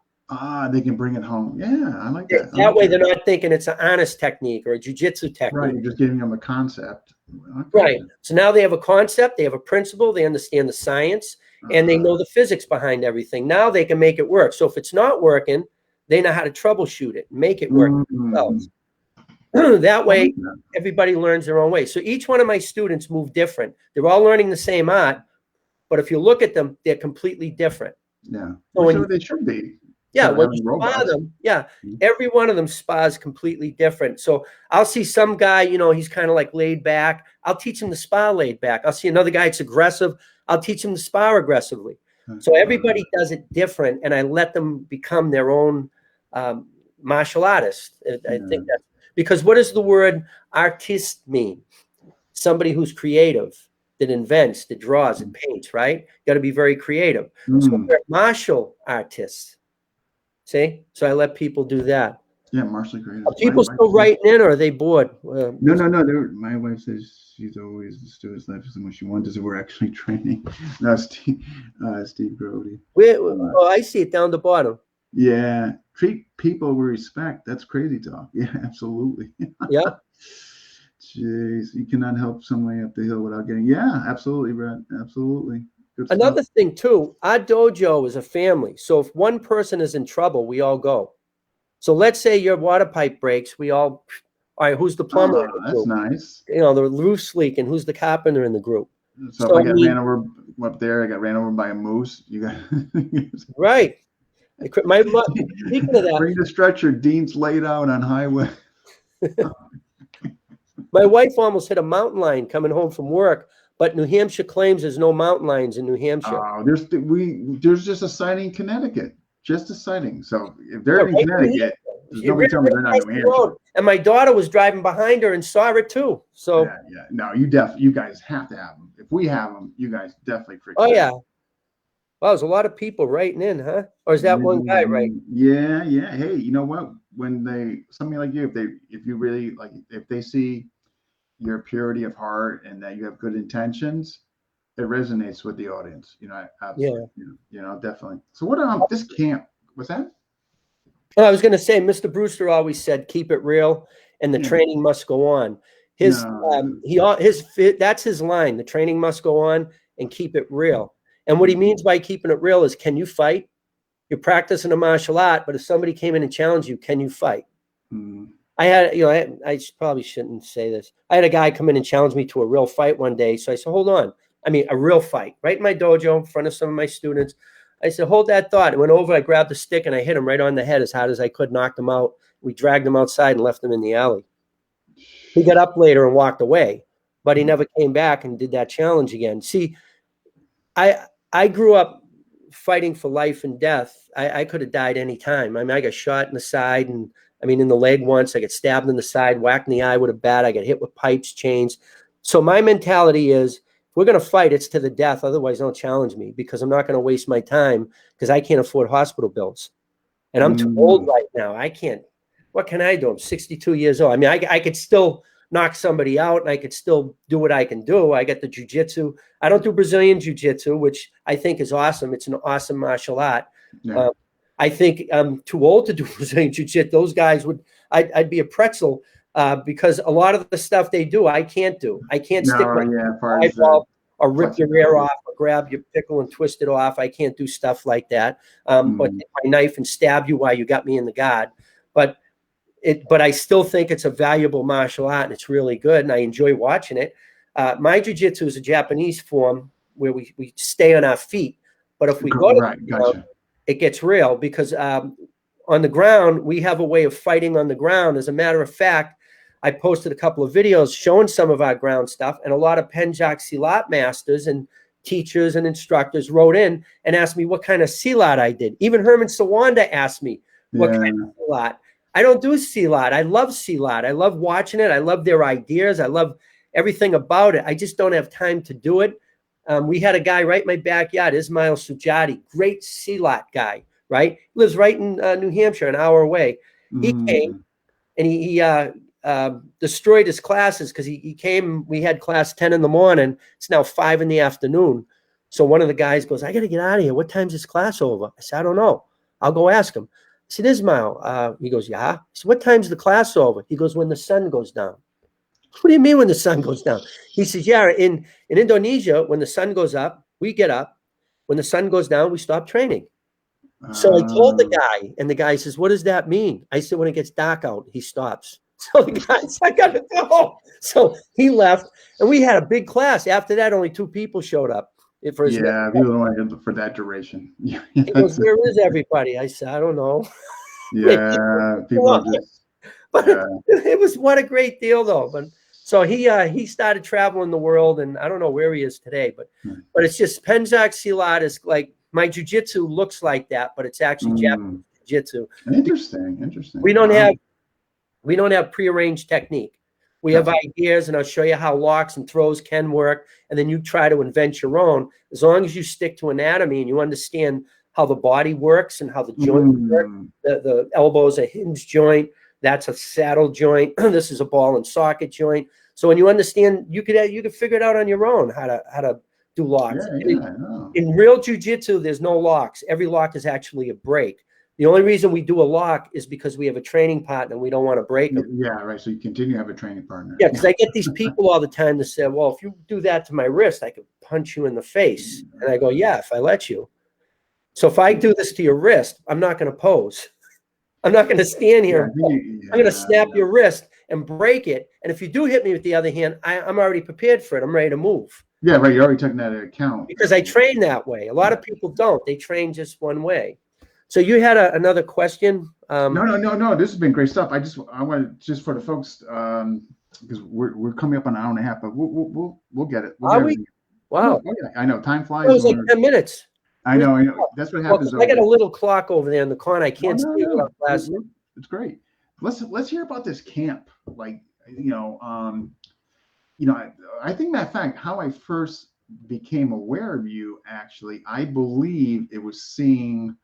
They can bring it home. Yeah, I like that. That way they're not thinking it's an Arnis technique or a Jiu-Jitsu technique. Right, you're just giving them a concept. Okay. Right. So now they have a concept, they have a principle, they understand the science, and they know the physics behind everything. Now they can make it work. So if it's not working, they know how to troubleshoot it and make it work themselves. That way, everybody learns their own way. So each one of my students move different. They're all learning the same art, but if you look at them, they're completely different. Yeah, so they should be. Yeah, when you spar them, every one of them spars completely different. So I'll see some guy, you know, he's kind of like laid back. I'll teach him to spar laid back. I'll see another guy that's aggressive. I'll teach him to spar aggressively. So everybody does it different, and I let them become their own martial artist. I think that's because what does the word artist mean? Somebody who's creative, that invents, that draws, and paints, right? Got to be very creative. So we're martial artists. See? So I let people do that. Yeah, martially creative. Are people still writing in, or are they bored? No. My wife says she's always the students left when she wonders if we're actually training. No, Steve Grody. I see it down the bottom. Yeah, treat people with respect. That's crazy talk. Yeah, absolutely. Yeah. Jeez, you cannot help somebody up the hill without getting. Yeah, absolutely, Brett. Absolutely. Another thing too, our dojo is a family. So if one person is in trouble, we all go. So let's say your water pipe breaks, we all right, who's the plumber? That's nice. You know, the roof's leaking, who's the carpenter in the group? So if I got ran over up there, I got ran over by a moose. You got right. Speaking of that, bring the stretcher. Dean's laid out on highway. My wife almost hit a mountain lion coming home from work But New Hampshire claims there's no mountain lions in New Hampshire. There's just a sighting in Connecticut, just a sighting. So if they're Yeah, in right Connecticut, there's nobody telling me they're not in New Hampshire. And my daughter was driving behind her and saw it too. So yeah. No, you guys have to have them. If we have them, you guys definitely freak out. Oh yeah. Well, there's a lot of people writing in, huh? Or is that one guy right? Yeah. Hey, you know what? When somebody like you, if you really like, if they see your purity of heart and that you have good intentions, it resonates with the audience. Absolutely. Yeah. Definitely. So what this camp was that? Well, I was going to say, Mr. Brewster always said, "Keep it real, and the training must go on." That's his line. The training must go on, and keep it real. And what he means by keeping it real is, can you fight? You're practicing a martial art, but if somebody came in and challenged you, can you fight? I had, I probably shouldn't say this. I had a guy come in and challenge me to a real fight one day. So I said, hold on. I mean, a real fight, right in my dojo in front of some of my students. I said, hold that thought. I went over, I grabbed the stick, and I hit him right on the head as hard as I could, knocked him out. We dragged him outside and left him in the alley. He got up later and walked away, but he never came back and did that challenge again. See, I grew up fighting for life and death. I could have died any time. I mean, I got shot in the side and in the leg once. I got stabbed in the side, whacked in the eye with a bat. I got hit with pipes, chains. So my mentality is, if we're going to fight, it's to the death. Otherwise, don't challenge me, because I'm not going to waste my time, because I can't afford hospital bills. And I'm too old right now. I can't. What can I do? I'm 62 years old. I mean, I could still knock somebody out, and I could still do what I can do. I got the jiu-jitsu. I don't do Brazilian jiu-jitsu, which I think is awesome. It's an awesome martial art. Yeah. I think I'm too old to do Brazilian jiu-jitsu. Those guys I'd be a pretzel, because a lot of the stuff they do, I can't do. I can't stick my eyeball or rip your ear off or grab your pickle and twist it off. I can't do stuff like that. Or take my knife and stab you while you got me in the guard. But I still think it's a valuable martial art, and it's really good, and I enjoy watching it. My jiu-jitsu is a Japanese form where we stay on our feet. But if we go to it gets real, because on the ground, we have a way of fighting on the ground. As a matter of fact, I posted a couple of videos showing some of our ground stuff, and a lot of Penjak Silat masters and teachers and instructors wrote in and asked me what kind of Silat I did. Even Herman Sawanda asked me what kind of Silat. I don't do Silat. I love Silat. I love watching it. I love their ideas. I love everything about it. I just don't have time to do it. We had a guy right in my backyard, Ismail Sujati, great Silat guy, right? Lives right in New Hampshire, an hour away. He came and he destroyed his classes, because he came, we had class 10 in the morning. It's now 5 in the afternoon. So one of the guys goes, I got to get out of here. What time's this class over? I said, I don't know. I'll go ask him. I said, Ismail. He goes, yeah. I said, what time's the class over? He goes, when the sun goes down. What do you mean when the sun goes down? He says, yeah, in Indonesia, when the sun goes up, we get up. When the sun goes down, we stop training. So I told the guy, and the guy says, what does that mean? I said, when it gets dark out, he stops. So the guy said, I got to go. So he left, and we had a big class. After that, only 2 people showed up. For people don't want to for that duration. He goes, where is everybody? I said, I don't know. Yeah, people just. But it was, what a great deal, though. But so he started traveling the world, and I don't know where he is today. But it's just Penjak Silat is like, my jiu-jitsu looks like that, but it's actually Japanese jiu-jitsu. Interesting. We don't have prearranged technique. We have ideas, and I'll show you how locks and throws can work, and then you try to invent your own. As long as you stick to anatomy and you understand how the body works and how the joints work. The elbow is a hinge joint. That's a saddle joint. This is a ball and socket joint. So when you understand, you could figure it out on your own how to do locks. In real jiu-jitsu, there's no locks. Every lock is actually a break. The only reason we do a lock is because we have a training partner and we don't want to break them. Yeah, right. So you continue to have a training partner. Yeah, because I get these people all the time that say, well, if you do that to my wrist, I could punch you in the face. And I go, yeah, if I let you. So if I do this to your wrist, I'm not going to pose. I'm not going to stand here. I'm going to snap your wrist and break it. And if you do hit me with the other hand, I'm already prepared for it. I'm ready to move. Yeah, right. You're already taking that into account. Because I train that way. A lot of people don't. They train just one way. So you had another question? No. This has been great stuff. I want to, just for the folks, because we're coming up on an hour and a half, but we'll get it. Wow. Oh, yeah, I know. Time flies. It was like when 10 minutes. I know. I know. That's what happens. I got a little clock over there in the corner. I can't see No. without glasses. It's great. Let's hear about this camp. Like, I think that fact, how I first became aware of you, actually, I believe it was seeing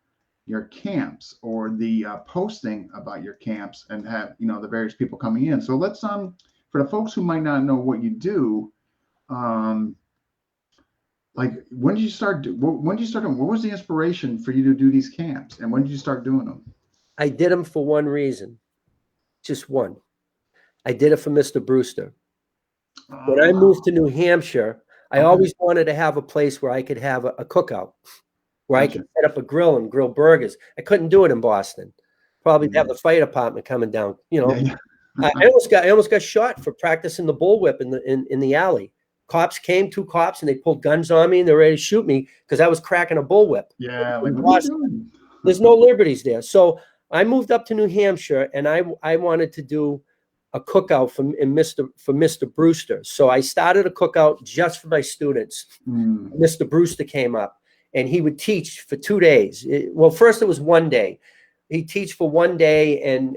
your camps or the posting about your camps and have, the various people coming in. So let's, for the folks who might not know what you do, like, when did you start? When did you start doing? What was the inspiration for you to do these camps, and when did you start doing them? I did them for one reason, just one. I did it for Mr. Brewster. When I moved to New Hampshire, I always wanted to have a place where I could have a cookout, where I could set up a grill and grill burgers. I couldn't do it in Boston. Probably have the fire department coming down. I almost got shot for practicing the bullwhip in the alley. Cops came, 2 cops, and they pulled guns on me and they're ready to shoot me because I was cracking a bullwhip. Yeah, like, what are you doing? There's no liberties there. So I moved up to New Hampshire and I wanted to do a cookout for Mr. Brewster. So I started a cookout just for my students. Mr. Brewster came up and he would teach for 2 days. First it was 1 day. He'd teach for 1 day and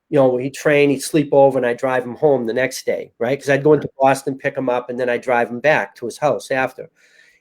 he'd train, he'd sleep over, and I'd drive him home the next day, right? Because I'd go into Boston, pick him up, and then I'd drive him back to his house after.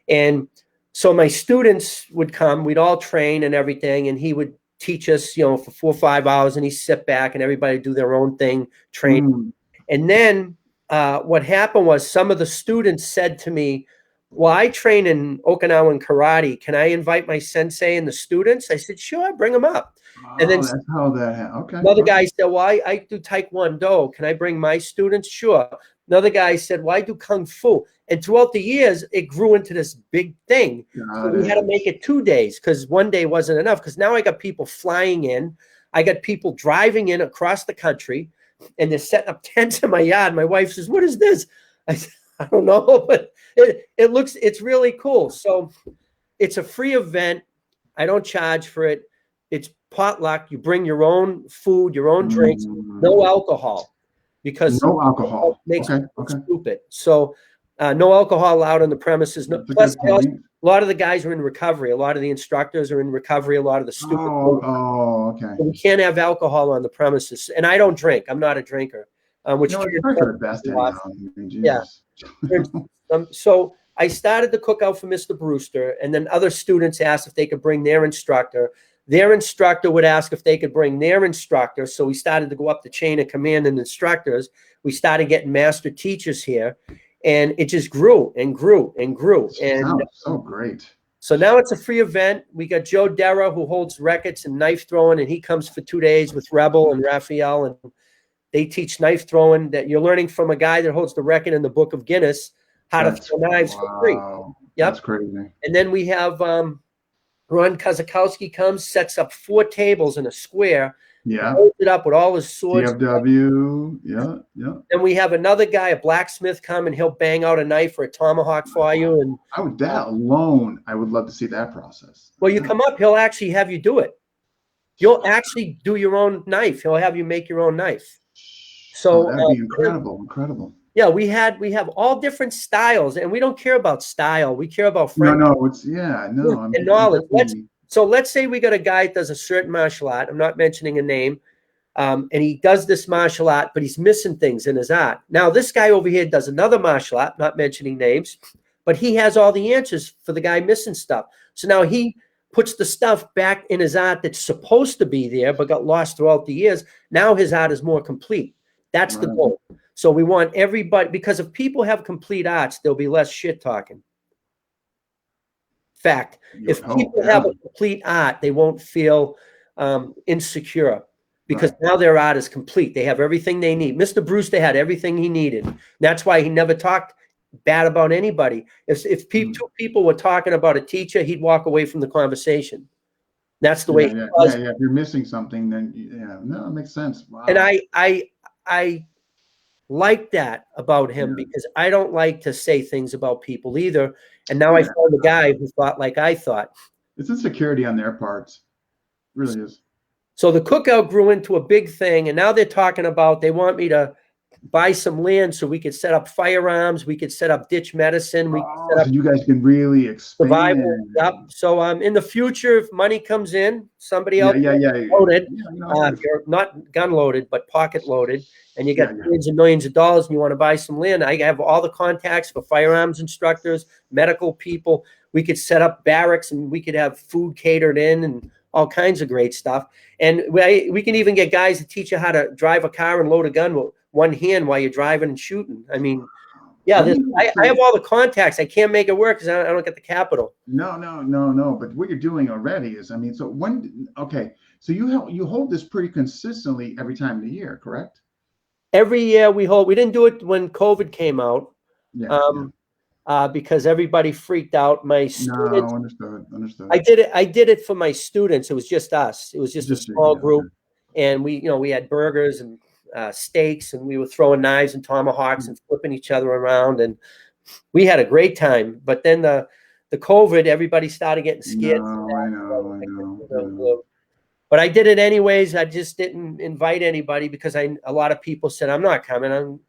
And so my students would come, we'd all train and everything, and he would teach us, for 4 or 5 hours, and he'd sit back and everybody do their own thing, train. And then what happened was some of the students said to me, well, I train in Okinawan karate. Can I invite my sensei and the students? I said, sure, bring them up. And then that's how that happened. Okay. Another guy said, well, I do Taekwondo. Can I bring my students? Sure. Another guy said, well, I do Kung Fu. And throughout the years, it grew into this big thing. So we had to make it 2 days because 1 day wasn't enough. Because now I got people flying in. I got people driving in across the country, and they're setting up tents in my yard. My wife says, what is this? I said, I don't know, but it's really cool. So it's a free event. I don't charge for it. It's potluck. You bring your own food, your own drinks, no alcohol, because no alcohol makes it stupid. So no alcohol allowed on the premises. Plus, a lot of the guys are in recovery. A lot of the instructors are in recovery. A lot of the students. Okay. So we can't have alcohol on the premises. And I don't drink. I'm not a drinker. Which for the best yeah. So I started the cookout for Mr. Brewster, and then other students asked if they could bring their instructor. Their instructor would ask if they could bring their instructor. So we started to go up the chain of command and instructors. We started getting master teachers here, and it just grew and grew and grew. And so great. So now it's a free event. We got Joe Dera, who holds records in knife throwing, and he comes for 2 days with Rebel and Raphael, and they teach knife throwing. That you're learning from a guy that holds the record in the Book of Guinness how to throw knives for free. Yep. That's crazy. And then we have Ron Kozakowski comes, sets up 4 tables in a square. Yeah. Holds it up with all his swords. DFW. Yeah. Then we have another guy, a blacksmith, come and he'll bang out a knife or a tomahawk for you. And that alone, I would love to see that process. Well, you come up, he'll actually have you do it. You'll actually do your own knife. He'll have you make your own knife. So that'd be incredible. Yeah, we have all different styles, and we don't care about style. We care about and knowledge. Let's say we got a guy that does a certain martial art. I'm not mentioning a name, and he does this martial art, but he's missing things in his art. Now, this guy over here does another martial art, not mentioning names, but he has all the answers for the guy missing stuff. So now he puts the stuff back in his art that's supposed to be there, but got lost throughout the years. Now his art is more complete. That's the goal. So we want everybody, because if people have complete arts, there'll be less shit talking. Fact, if people have a complete art, they won't feel insecure because now their art is complete. They have everything they need. Mr. Brewster had everything he needed. That's why he never talked bad about anybody. If two people were talking about a teacher, he'd walk away from the conversation. That's the way he was. Yeah. If you're missing something, then it makes sense. Wow. And I like that about him because I don't like to say things about people either. And now I found a guy who thought like I thought. It's insecurity on their parts. It really is. So the cookout grew into a big thing, and now they're talking about they want me to buy some land so we could set up firearms, we could set up ditch medicine, we could set up So you guys can really expand. survival. Yep. So in the future, if money comes in, somebody else Yeah. loaded, Yeah, if you're not gun loaded but pocket loaded, and you got Yeah. millions and millions of dollars, and you want to buy some land, I have all the contacts for firearms instructors, medical people. We could set up barracks, and we could have food catered in, and all kinds of great stuff. And we can even get guys to teach you how to drive a car and load a gun with one hand while you're driving and shooting. I mean, yeah, I have all the contacts. I can't make it work because I don't get the capital. No. But what you're doing already is, I mean, so so you hold this pretty consistently every time of the year, correct? Every year we hold. We didn't do it when COVID came out. Yeah. Because everybody freaked out. My students, understood. I did it for my students. It was just us. It was just a small group, and we had burgers and steaks, and we were throwing knives and tomahawks and flipping each other around, and we had a great time. But then the COVID, everybody started getting scared. I know. But I did it anyways. I just didn't invite anybody because a lot of people said I'm not coming.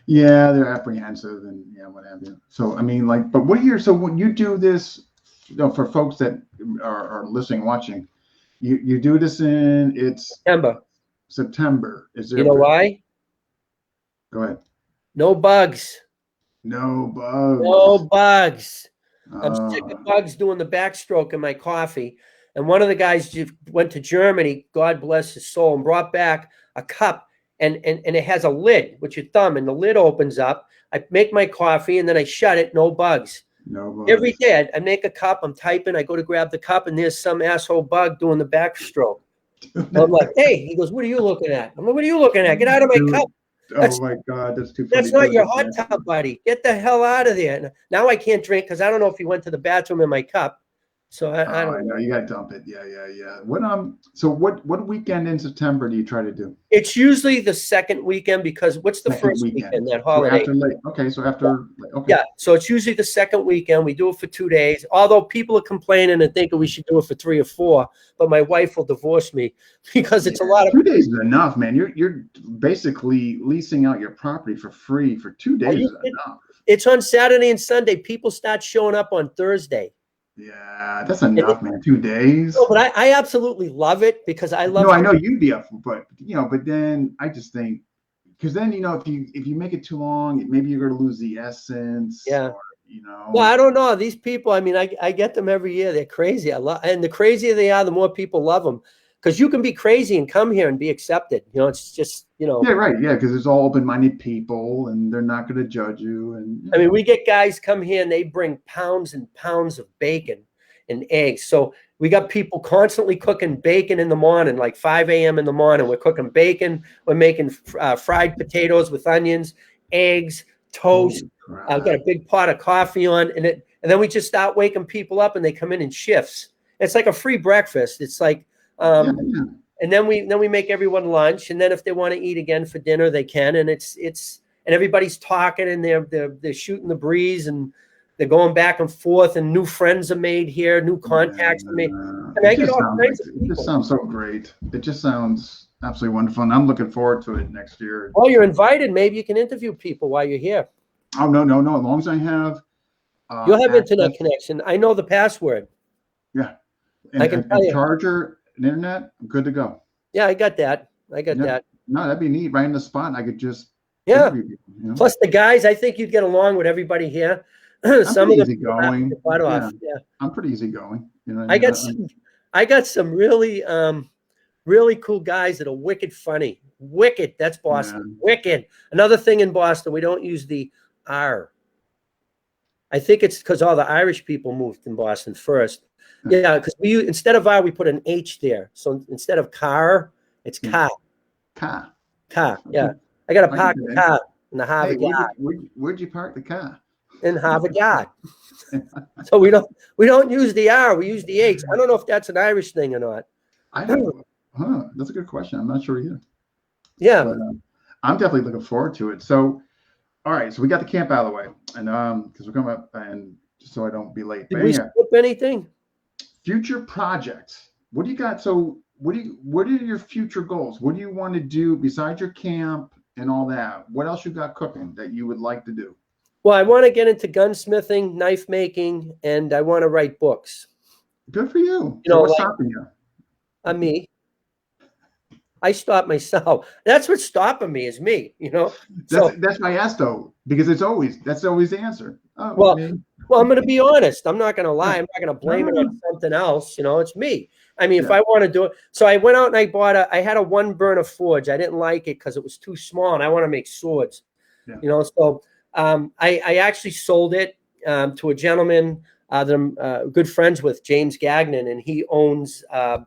Yeah, they're apprehensive and what have you. So I mean, but so when you do this, for folks that are listening, watching, you do this it's September. Is there? You know why? Go ahead. No bugs. No bugs. No bugs. I'm sick of bugs doing the backstroke in my coffee. And one of the guys went to Germany, God bless his soul, and brought back a cup. And it has a lid with your thumb, and the lid opens up. I make my coffee, and then I shut it. No bugs. No bugs. Every day I make a cup. I'm typing. I go to grab the cup, and there's some asshole bug doing the backstroke. I'm like, hey. He goes, what are you looking at? I'm like, what are you looking at? Get out of my cup. My God, that's too funny. That's not your hot tub, buddy. Get the hell out of there. Now I can't drink because I don't know if he went to the bathroom in my cup. So I don't know. You gotta dump it. Yeah. What weekend in September do you try to do? It's usually the second weekend because what's the first weekend? That holiday. So it's usually the second weekend. We do it for 2 days. Although people are complaining and thinking we should do it for 3 or 4, but my wife will divorce me because it's a lot of 2 days is enough, man. You're basically leasing out your property for free for 2 days is enough. It's on Saturday and Sunday. People start showing up on Thursday. Yeah, that's enough, man. 2 days. No, but I absolutely love it because I love. No, I know you'd be up, but then I just think because then if you make it too long, maybe you're going to lose the essence. Yeah. Or, Well, I don't know these people. I mean, I get them every year. They're crazy. And the crazier they are, the more people love them. Because you can be crazy and come here and be accepted. It's just, Yeah, right. Yeah, because it's all open-minded people, and they're not going to judge you. And I mean, we get guys come here and they bring pounds and pounds of bacon and eggs. So we got people constantly cooking bacon in the morning, like 5 a.m. in the morning. We're cooking bacon. We're making fried potatoes with onions, eggs, toast. I've got a big pot of coffee on, and then we just start waking people up, and they come in shifts. It's like a free breakfast. It's like. And then we make everyone lunch, and then if they want to eat again for dinner, they can. And it's and everybody's talking, and they're shooting the breeze, and they're going back and forth, and new friends are made here, new contacts are made. And I get all kinds of people. It just sounds so great. It just sounds absolutely wonderful, and I'm looking forward to it next year. Oh, you're invited. Maybe you can interview people while you're here. Oh no! As long as I have, you'll have internet connection. I know the password. Yeah, I can tell you. Charger. Internet, I'm good to go. Yeah, I got that. That. No, that'd be neat. Right in the spot, I could just people, Plus the guys, I think you'd get along with everybody here. Some of them easygoing. Yeah, I'm pretty easygoing. I got some really really cool guys that are wicked funny. Wicked. That's Boston. Yeah. Wicked. Another thing in Boston, we don't use the R. I think it's because all the Irish people moved in Boston first. Yeah, because instead of R, we put an H there. So instead of car, it's car. Car. Yeah, I got to park the car in the Harvard Yard. Where'd you park the car? In Harvard Yard. So we don't use the R, we use the H. I don't know if that's an Irish thing or not. I don't know. That's a good question. I'm not sure either. Yeah, but, I'm definitely looking forward to it. So, all right, so we got the camp out of the way, and because we're coming up, and just so I don't be late. Did we skip anything? Future projects. What do you got? So what are your future goals? What do you want to do besides your camp and all that, what else you got cooking that you would like to do? Well, I want to get into gunsmithing, knife making, and I want to write books. Good for you. You So know, what's like stopping you? me. I stop myself. That's what's stopping me is me, you know. That's why I asked though, because that's always the answer. Oh, Well, me. I'm going to be honest. I'm not going to lie. Yeah. I'm not going to blame it No. on something else. You know, it's me. I mean, if Yeah. I want to do it. So I went out and I had a 1-burner forge. I didn't like it because it was too small and I want to make swords, Yeah. you know. So I actually sold it to a gentleman that I'm good friends with, James Gagnon, and he owns, I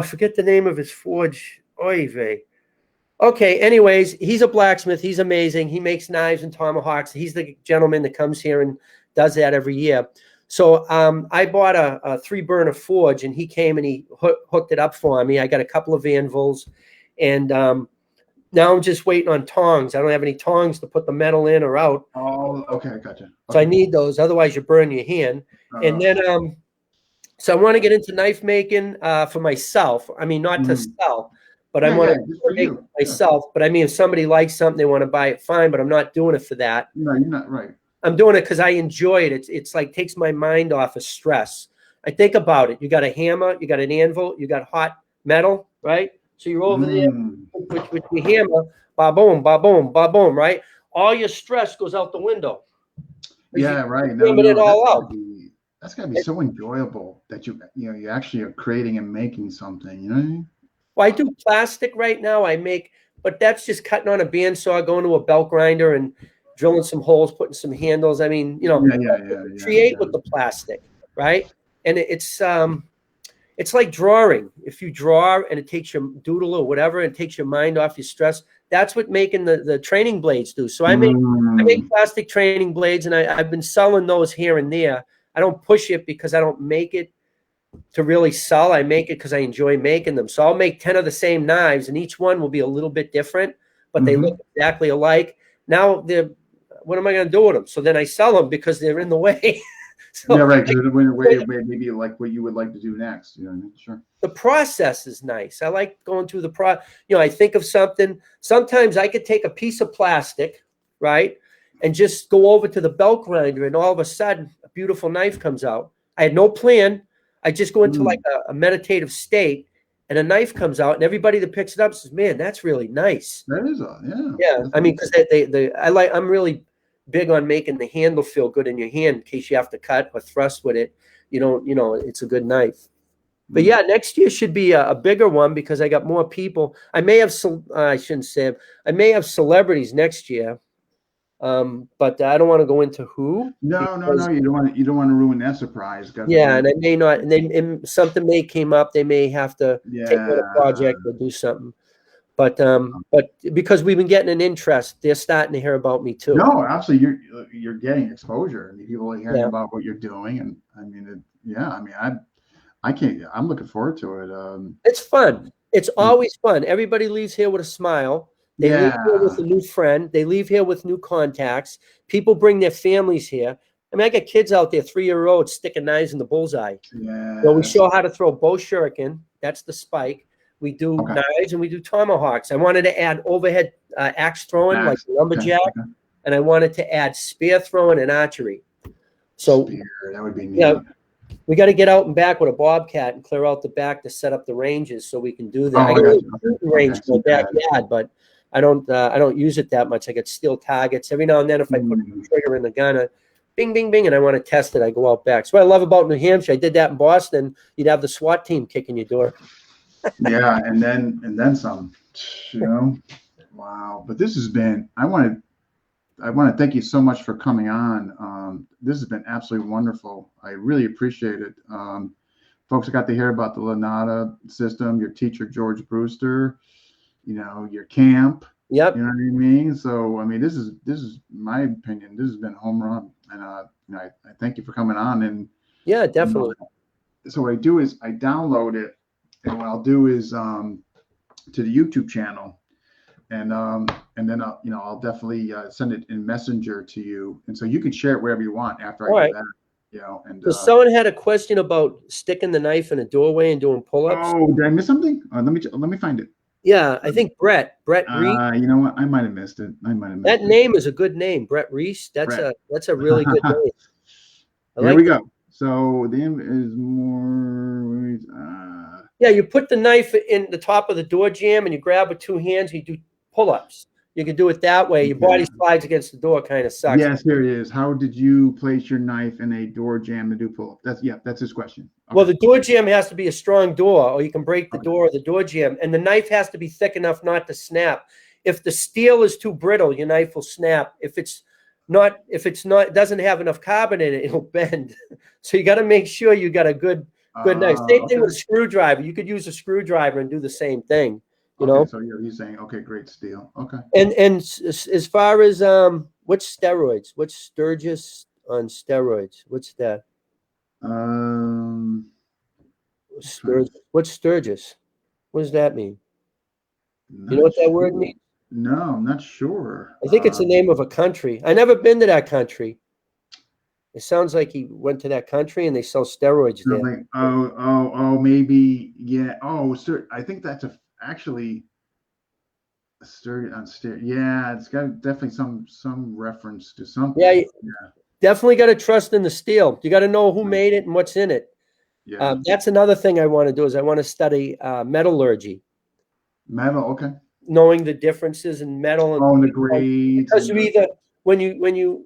forget the name of his forge. Oy vey. Okay, anyways, he's a blacksmith. He's amazing. He makes knives and tomahawks. He's the gentleman that comes here and does that every year. So I bought a 3-burner forge, and he came and he hooked it up for me. I got a couple of anvils, and now I'm just waiting on tongs. I don't have any tongs to put the metal in or out. Oh, okay, gotcha. Okay. So I need those. Otherwise, you burn your hand. And then so I want to get into knife making for myself. I mean, not to sell. But I want to make it myself. But I mean, if somebody likes something, they want to buy it, fine. But I'm not doing it for that. No, you're not right. I'm doing it because I enjoy it. It's like takes my mind off of stress. I think about it. You got a hammer, you got an anvil, you got hot metal, right? So you're over there with your hammer, ba boom, ba boom, ba boom, right? All your stress goes out the window. Yeah, right. It all out. That's gotta be so enjoyable that you actually are creating and making something. You know what I mean? Well, I do plastic right now. But that's just cutting on a bandsaw, going to a belt grinder and drilling some holes, putting some handles. I mean, create with the plastic, right? And it's like drawing. If you draw and it takes your doodle or whatever, and it takes your mind off your stress, that's what making the training blades do. So I make plastic training blades, and I've been selling those here and there. I don't push it because I don't make it to really sell. I make it because I enjoy making them. So I'll make 10 of the same knives, and each one will be a little bit different, but they look exactly alike. Now what am I going to do with them? So then I sell them because they're in the way. So yeah, right. Because maybe like what you would like to do next. You know what I mean? Sure. The process is nice. I like going through the I think of something. Sometimes I could take a piece of plastic, right, and just go over to the belt grinder, and all of a sudden a beautiful knife comes out. I had no plan. I just go into like a meditative state, and a knife comes out, and everybody that picks it up says, "Man, that's really nice." That is yeah. I mean, because I'm really big on making the handle feel good in your hand in case you have to cut or thrust with it. It's a good knife. But yeah, next year should be a bigger one because I got more people. I may have I shouldn't say I may have celebrities next year. But I don't want to go into who. No. You don't want to ruin that surprise. Yeah, and I may not. And then something may came up. They may have to take on a project or do something. But because we've been getting an interest, they're starting to hear about me too. No, absolutely, you're getting exposure. I mean, people are hearing about what you're doing, and I mean, I can't. I'm looking forward to it. It's fun. It's always fun. Everybody leaves here with a smile. They leave here with a new friend. They leave here with new contacts. People bring their families here. I mean, I got kids out there, 3-year-olds, sticking knives in the bullseye. Yeah. So we show how to throw bow shuriken. That's the spike. We do knives and we do tomahawks. I wanted to add overhead axe throwing, like lumberjack, and I wanted to add spear throwing and archery. So that would be neat. Yeah, we got to get out and back with a bobcat and clear out the back to set up the ranges so we can do that. I got a shooting range in the backyard, but I don't use it that much. I get steel targets. Every now and then, if I put a trigger in the gun, bing, bing, bing, and I want to test it, I go out back. So what I love about New Hampshire, I did that in Boston. You'd have the SWAT team kicking your door. Yeah, and then some. Wow. But this has been. I want to thank you so much for coming on. This has been absolutely wonderful. I really appreciate it. Folks, I got to hear about the Lanada system, your teacher George Brewster, your camp. Yep. You know what I mean? So I mean, this is my opinion. This has been a home run, and I thank you for coming on. And yeah, definitely. So what I do is I download it, and what I'll do is to the YouTube channel, and then I'll definitely send it in Messenger to you, and so you can share it wherever you want after I do that. And so someone had a question about sticking the knife in a doorway and doing pull-ups. Oh, did I miss something? Let me find it. Yeah, I think Brett Reese. You know what? I might have missed it. I might have missed That it. name is a good name, Brett Reese. That's Brett. a really good name. Here we go. So the M is more. Yeah, you put the knife in the top of the door jamb and you grab with two hands. And you do pull-ups. You can do it that way. Your body slides against the door, kind of sucks. Yes, here it is. How did you place your knife in a door jamb to do pull-up? That's his question. Okay. Well, the door jamb has to be a strong door, or you can break the door or the door jamb, and the knife has to be thick enough not to snap. If the steel is too brittle, your knife will snap. If it's not, it doesn't have enough carbon in it, it'll bend. So you got to make sure you got a good knife. Same thing with a screwdriver. You could use a screwdriver and do the same thing. You know. So you're saying, okay, great steel. Okay. And as far as what's steroids? What's Sturgis on steroids? What's that? What's Sturgis? What does that mean? You know what that word means? No, I'm not sure. I think it's the name of a country. I never been to that country. It sounds like he went to that country and they sell steroids there. Like, maybe, yeah. Oh, I think that's actually a steroid on steroid. Yeah, it's got definitely some reference to something. Yeah, definitely got to trust in the steel. You got to know who made it and what's in it. Yeah. That's another thing I want to do is I want to study metallurgy. Metal, okay. Knowing the differences in metal and the grades. Because you either when you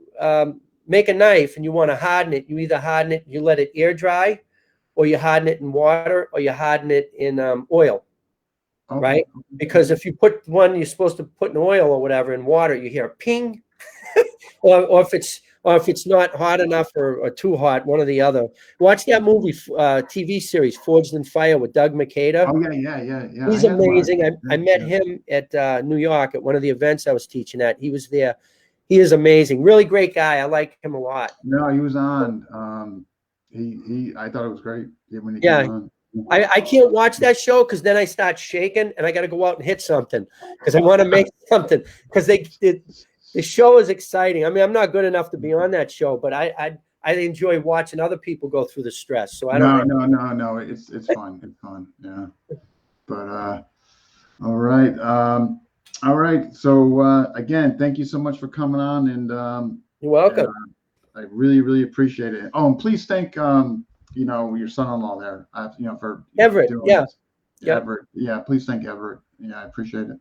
make a knife and you want to harden it, you either harden it, you let it air dry, or you harden it in water, or you harden it in oil. Okay. Right? Because if you put one you're supposed to put in oil or whatever in water, you hear a ping, or if it's not hot enough or too hot, one or the other. Watch that movie, TV series, Forged in Fire with Doug McAder. Oh, yeah. He's amazing. I met him at New York at one of the events I was teaching at. He was there. He is amazing. Really great guy. I like him a lot. No, he was on. I thought it was great when he came on. I can't watch that show because then I start shaking and I got to go out and hit something because I want to make something because the show is exciting. I mean, I'm not good enough to be on that show, but I enjoy watching other people go through the stress. So I don't. No. It's fun. It's fun. Yeah. But all right. So again, thank you so much for coming on, and you're welcome. I really, really appreciate it. Oh, and please thank your son-in-law there. For Everett. Yeah. Everett. Yeah. Please thank Everett. Yeah, I appreciate it.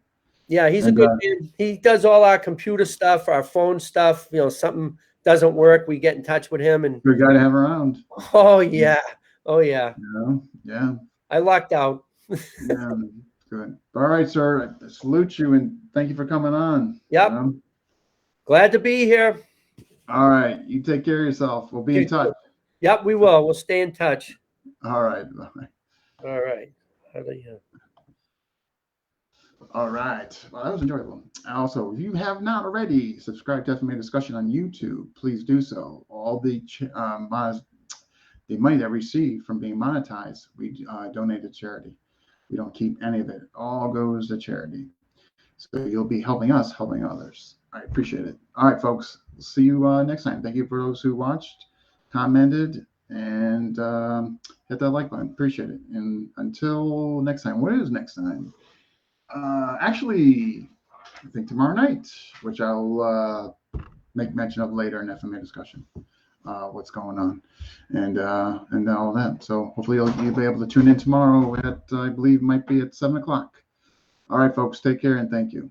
Yeah, he's a good man. He does all our computer stuff, our phone stuff. Something doesn't work, we get in touch with him. And good guy to have around. Oh yeah. Yeah. I lucked out. Yeah, good. All right, sir. I salute you and thank you for coming on. Yep. Glad to be here. All right. You take care of yourself. We'll be in touch. Yep, we will. We'll stay in touch. All right. All right. How do you? All right. Well, that was enjoyable. Also, if you have not already subscribed to FMA Discussion on YouTube, please do so. All the money that we receive from being monetized, we donate to charity. We don't keep any of it. It all goes to charity. So you'll be helping us, helping others. I appreciate it. All right, folks. See you next time. Thank you for those who watched, commented, and hit that like button. Appreciate it. And until next time, what is next time? Actually, I think tomorrow night, which I'll make mention of later in FMA Discussion, what's going on, and all that. So hopefully you'll be able to tune in tomorrow at, I believe, might be at 7 o'clock. All right, folks, take care and thank you.